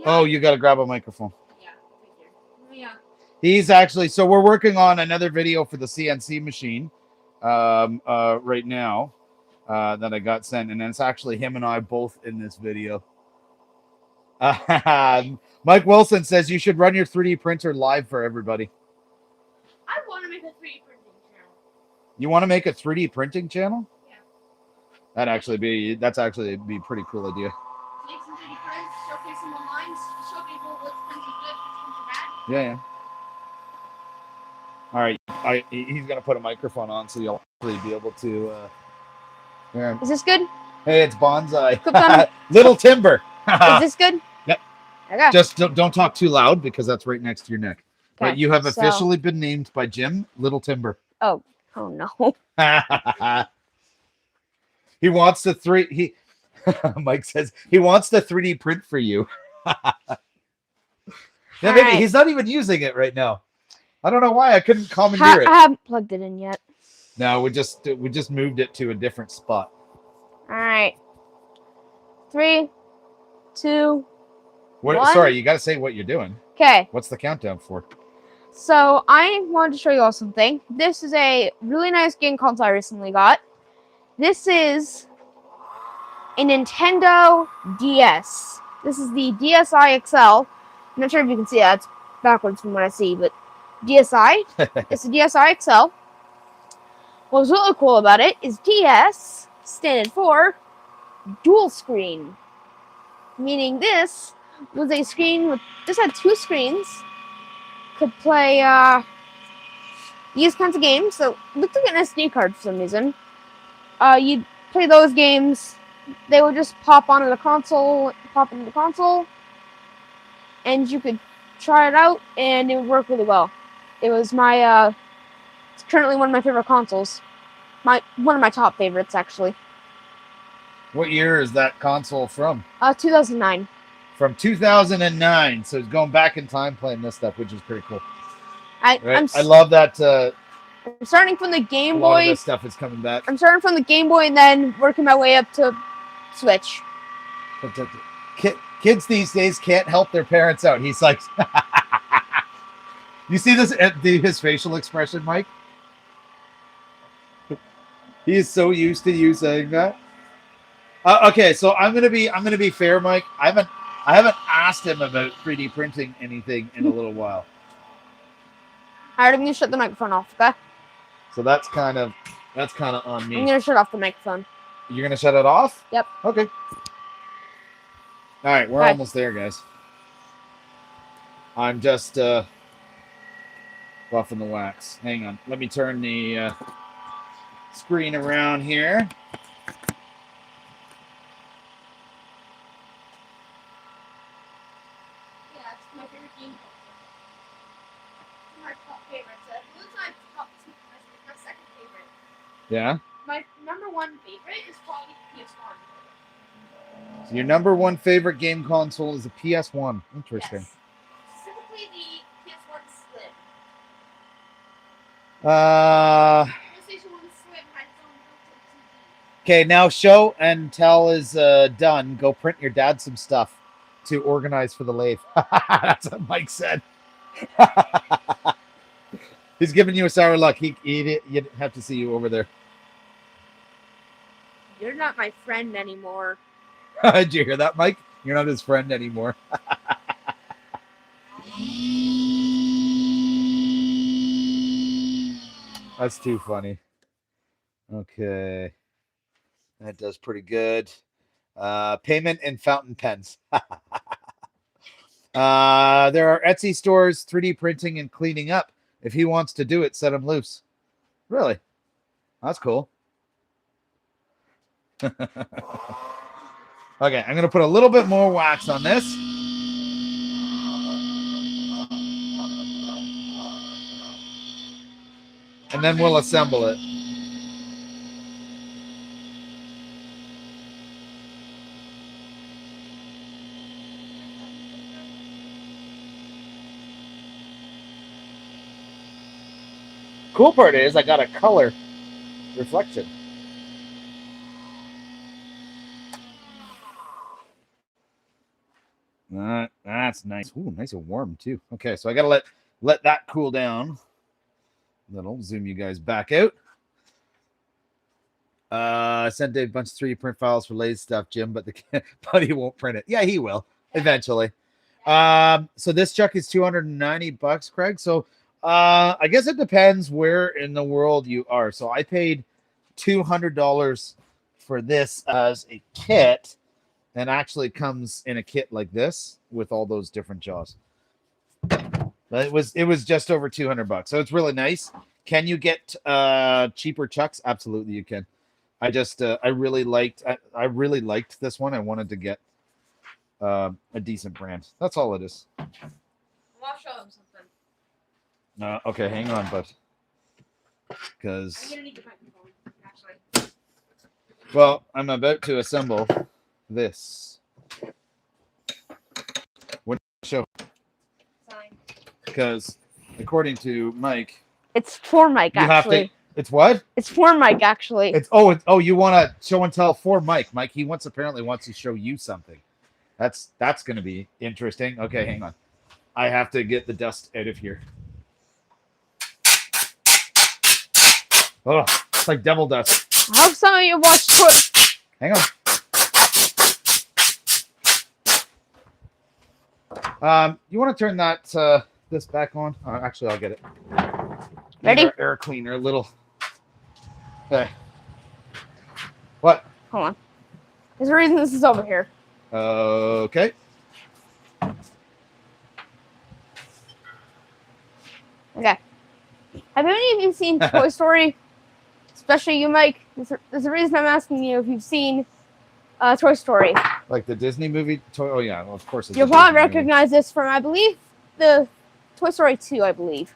Oh, you got to grab a microphone. Yeah. Yeah. He's actually so we're working on another video for the CNC machine, right now, that I got sent, and it's actually him and I both in this video. Mike Wilson says you should run your 3D printer live for everybody. I want to make a 3D printing channel. You want to make a 3D printing channel? Yeah. That's actually be a pretty cool idea. Make some 3D prints, showcase them online, show people what's printing good, what's printing bad. Yeah. All right, he's gonna put a microphone on so you'll actually be able to. Yeah. Is this good? Hey, it's Bonsai. Little Timber. Is this good? Yep. Okay. Just don't talk too loud because that's right next to your neck. Okay. But you have officially been named by Jim Little Timber. Oh no. He wants the three. Mike says he wants the 3D print for you. Yeah, All maybe right. he's not even using it right now. I don't know why I couldn't I commandeer it. haven't plugged it in yet. No, we just moved it to a different spot. All right. 3, 2, What? 1. Sorry, you got to say what you're doing. Okay. What's the countdown for? So I wanted to show you all something. This is a really nice game console I recently got. This is a Nintendo DS. This is the DSi XL. I'm not sure if you can see that. It's backwards from what I see, but DSi. It's a DSi XL. What's really cool about it is DS standing for dual screen. Meaning this was a screen with, this had 2 screens. Could play these kinds of games. So it looked like an SD card for some reason. You'd play those games. They would just pop into the console, and you could try it out, and it would work really well. It was my it's currently one of my favorite consoles. One of my top favorites, actually. What year is that console from? 2009. From 2009. So it's going back in time playing this stuff, which is pretty cool. I love that. I'm starting from the Game A lot of Boy. this stuff is coming back. I'm starting from the Game Boy and then working my way up to Switch. Kids these days can't help their parents out. He's like, you see this? His facial expression, Mike. He is so used to you saying that. Okay, so I'm gonna be fair, Mike. I haven't asked him about 3D printing anything in a little while. Alright, I'm gonna shut the microphone off, okay? So that's kind of on me. I'm gonna shut off the microphone. You're gonna shut it off? Yep. Okay. All right, we're Bye. almost there, guys. I'm just buffing the wax. Hang on. Let me turn the screen around here. Yeah, it's my favorite game console. My top favorite. It's my top two. My second favorite. Yeah. My number 1 favorite is probably PS1. So your number 1 favorite game console is a PS1. Interesting. Yes. Specifically the PS1 Slim. PlayStation 1 Slim had its own built-in TV. Okay, now show and tell is done. Go print your dad some stuff to organize for the lathe. That's what Mike said. He's giving you a sour luck. You'd have to see you over there. You're not my friend anymore. Did you hear that, Mike? You're not his friend anymore. That's too funny. Okay. That does pretty good. Payment and fountain pens. There are Etsy stores, 3D printing and cleaning up. If he wants to do it, set him loose. Really? That's cool. Okay, I'm going to put a little bit more wax on this. And then we'll assemble it. Cool part is I got a color reflection. That's nice. Ooh, nice and warm too. Okay, so I gotta let that cool down. Then I'll zoom you guys back out. I sent Dave a bunch of 3D print files for lathe stuff, Jim, but he won't print it. Yeah, he will eventually. So this chuck is $290, Craig. So I guess it depends where in the world you are. So I paid $200 for this as a kit, and actually comes in a kit like this with all those different jaws. But it was just over $200, so it's really nice. Can you get cheaper chucks? Absolutely, you can. I really liked this one. I wanted to get a decent brand. That's all it is. I'll show them something. Okay, hang on, bud. I'm Because gonna need the microphone, actually. well, I'm about to assemble this? What show? Sign. Because according to Mike, It's for Mike, you have actually. to. It's what? It's for Mike, actually. It's you want to show and tell for Mike. Mike, he apparently wants to show you something. That's going to be interesting. Okay, hang on. I have to get the dust out of here. Oh, it's like devil dust. I hope some of you watch Hang on. You want to turn that this back on? Actually, I'll get it. Ready? Air cleaner, a little. Okay. What? Hold on. There's a reason this is over here. Okay. Okay. Have any of you seen Toy Story? Especially you, Mike. There's a reason I'm asking you if you've seen Toy Story. Like the Disney movie? Oh, yeah, well, of course. You'll probably recognize this from, I believe, the Toy Story 2, I believe.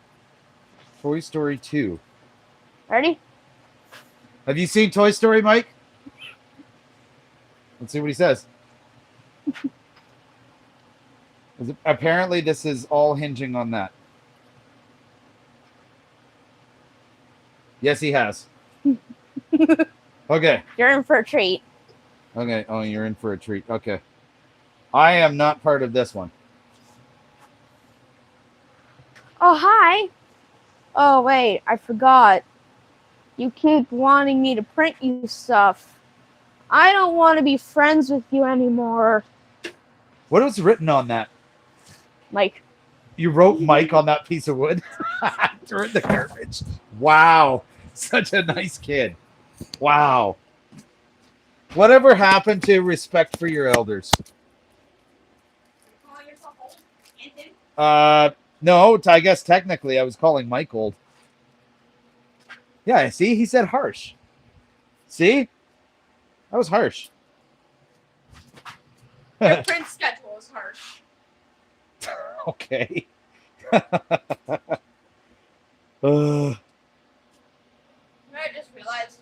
Toy Story 2. Ready? Have you seen Toy Story, Mike? Let's see what he says. Apparently, this is all hinging on that. Yes, he has. Okay. You're in for a treat. Okay. Oh, you're in for a treat. Okay. I am not part of this one. Oh, hi. Oh, wait. I forgot. You keep wanting me to print you stuff. I don't want to be friends with you anymore. What was written on that? Mike. You wrote Mike on that piece of wood? Threw it in the garbage. Wow. Such a nice kid. Wow. Whatever happened to respect for your elders? You calling yourself old? Anthony? No, I guess technically I was calling Mike old. Yeah, see? He said harsh. See? That was harsh. Your print schedule is harsh. Okay. I just realized.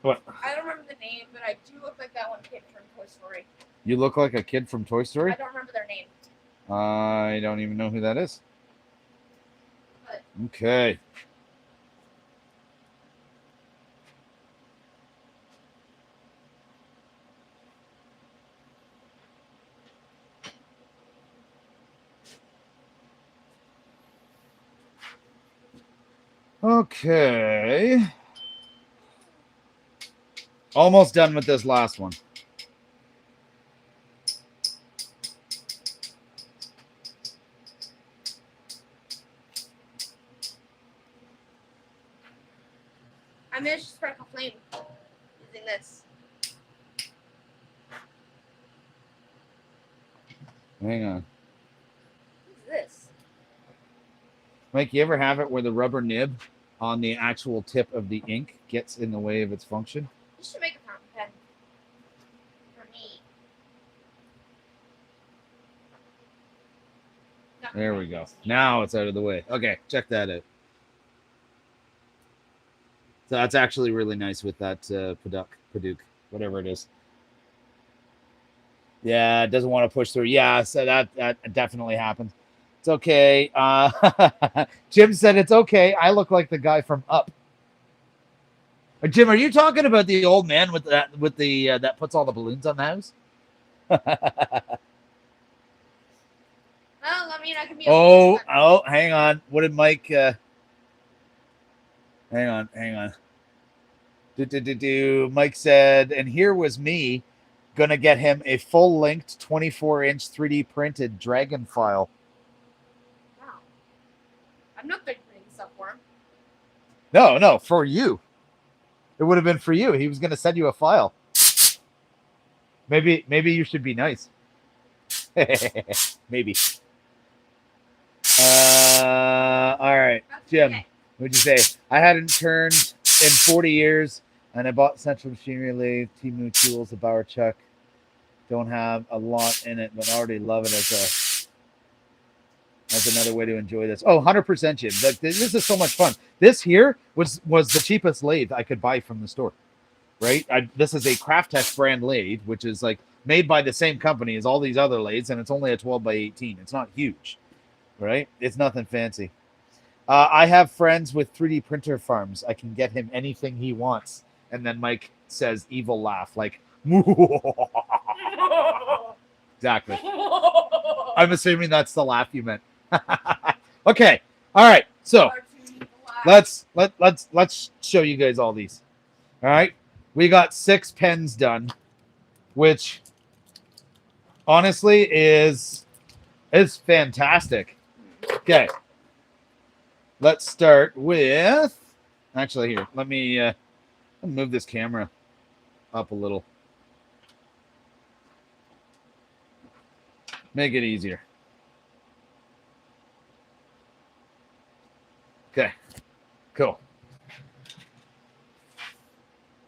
What? I don't remember the name, but I do look like that one kid from Toy Story. You look like a kid from Toy Story? I don't remember their name. I don't even know who that is. But Okay. Okay. Almost done with this last one. I managed to spark a flame using this. Hang on. What is this? Mike, you ever have it where the rubber nib on the actual tip of the ink gets in the way of its function? You should make a fountain pen. For me. There we go. Now it's out of the way. Okay, check that out. So that's actually really nice with that Paduk, whatever it is. Yeah, it doesn't want to push through. Yeah, so that definitely happens. It's okay. Jim said it's okay. I look like the guy from Up. Jim, are you talking about the old man with the that puts all the balloons on the house? Well, I mean, I can be. Oh, hang on. What did Mike? Hang on. Mike said, and here was me gonna get him a full-length 24-inch 3D printed dragon file. Wow. I'm not going to bring this up for him. No, for you. It would have been for you. He was gonna send you a file. Maybe you should be nice. Maybe. All right, Jim. Okay. What'd you say? I hadn't turned in 40 years, and I bought Central Machinery Lathe, Timu Tools, a Bauer Chuck. Don't have a lot in it, but I already love it as another way to enjoy this. Oh, 100%, Jim. This is so much fun. This here was the cheapest lathe I could buy from the store, right? This is a Craftex brand lathe, which is like made by the same company as all these other lathes, and it's only a 12 by 18. It's not huge, right? It's nothing fancy. I have friends with 3D printer farms. I can get him anything he wants. And then Mike says, evil laugh, like, exactly. I'm assuming that's the laugh you meant. Okay. All right. So let's show you guys all these. All right. We got 6 pens done, which honestly is fantastic. Okay. Let's start with, actually here, let me move this camera up a little. Make it easier. Okay, cool.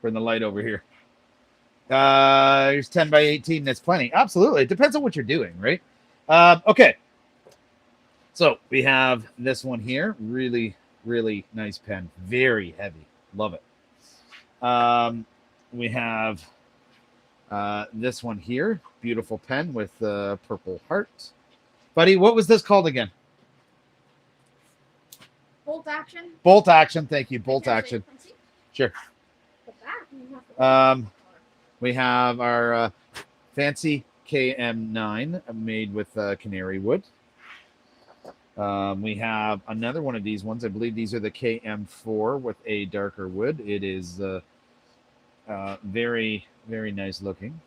Bring the light over here. Here's 10 by 18. That's plenty. Absolutely. It depends on what you're doing, right? Okay. So we have this one here. Really, really nice pen. Very heavy. Love it. We have this one here. Beautiful pen with purple heart. Buddy, what was this called again? Bolt action. Bolt action. Thank you. Bolt action. Sure. We have our fancy KM9 made with canary wood. We have another one of these ones. I believe these are the KM4 with a darker wood. It is very, very nice looking.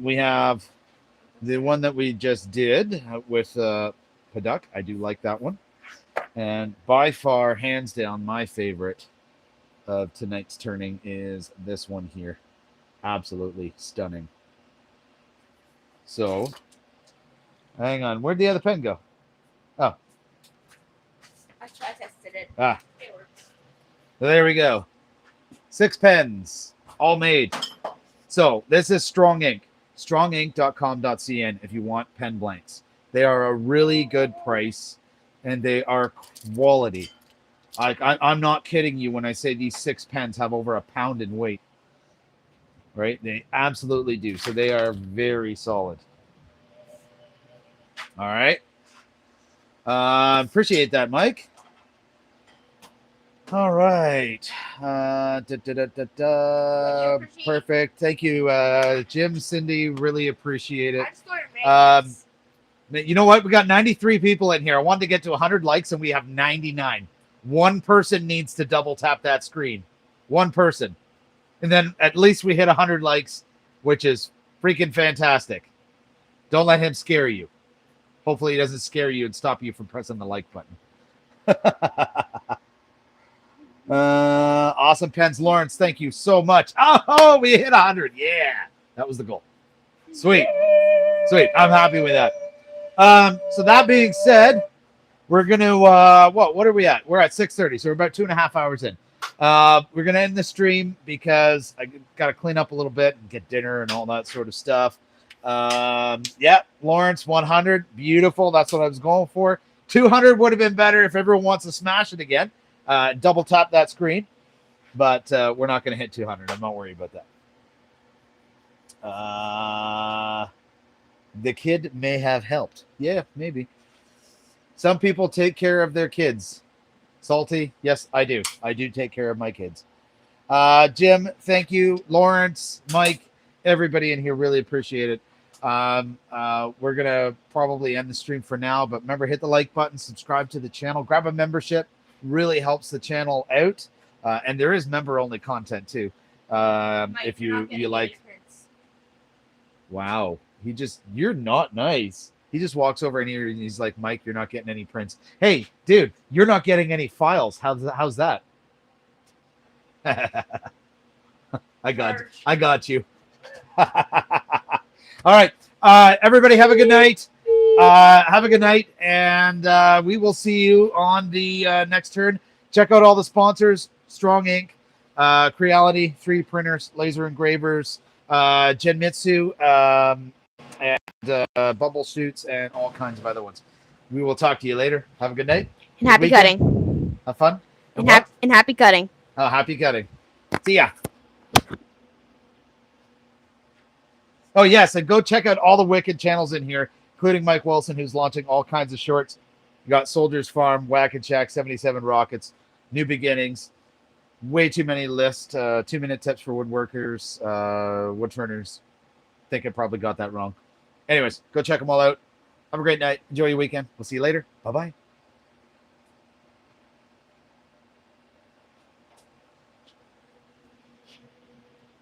We have the one that we just did with Paduk. I do like that one. And by far, hands down, my favorite of tonight's turning is this one here. Absolutely stunning. So, hang on. Where'd the other pen go? Oh. I tested it. Ah. So there we go. 6 pens, all made. So this is Strong Ink. strongink.com.cn if you want pen blanks. They are a really good price, and they are quality. I'm not kidding you when I say these 6 pens have over a pound in weight. Right? They absolutely do. So they are very solid. All right. Appreciate that, Mike. All right. Perfect. Thank you, Jim, Cindy. Really appreciate it. You know what? We got 93 people in here. I wanted to get to 100 likes, and we have 99. One person needs to double tap that screen. One person. And then at least we hit 100 likes, which is freaking fantastic. Don't let him scare you. Hopefully he doesn't scare you and stop you from pressing the like button. Awesome pens. Lawrence, thank you so much. Oh, we hit 100. Yeah, that was the goal. Sweet. Sweet. I'm happy with that. So that being said, we're going to, what are we at? We're at 6:30. So we're about 2.5 hours in. We're going to end the stream because I got to clean up a little bit and get dinner and all that sort of stuff. Yeah, Lawrence, 100. Beautiful. That's what I was going for. 200 would have been better if everyone wants to smash it again. Double tap that screen. But we're not going to hit 200. I'm not worried about that. The kid may have helped. Yeah, maybe. Some people take care of their kids. Salty, yes, I do. I do take care of my kids. Jim, thank you. Lawrence, Mike, everybody in here, really appreciate it. We're going to probably end the stream for now, but remember, hit the like button, subscribe to the channel, grab a membership. Really helps the channel out. And there is member-only content, too. Mike, if you like. Wow. You're not nice. He just walks over in here and he's like, Mike, you're not getting any prints. Hey, dude, you're not getting any files. How's that? I got you. All right. Everybody have a good night. Have a good night. And we will see you on the next turn. Check out all the sponsors, Strong Ink, Creality, 3D printers, laser engravers, Genmitsu, and Bubble Shoots, and all kinds of other ones. We will talk to you later. Have a good night. And happy cutting. Have fun. And happy cutting. Oh, happy cutting. See ya. Oh, yes, and go check out all the wicked channels in here, including Mike Wilson, who's launching all kinds of shorts. You got Soldier's Farm, Whack and Shack, 77 Rockets, New Beginnings, way too many lists, 2-minute tips for woodworkers, wood turners. I think I probably got that wrong. Anyways, go check them all out. Have a great night. Enjoy your weekend. We'll see you later. Bye-bye.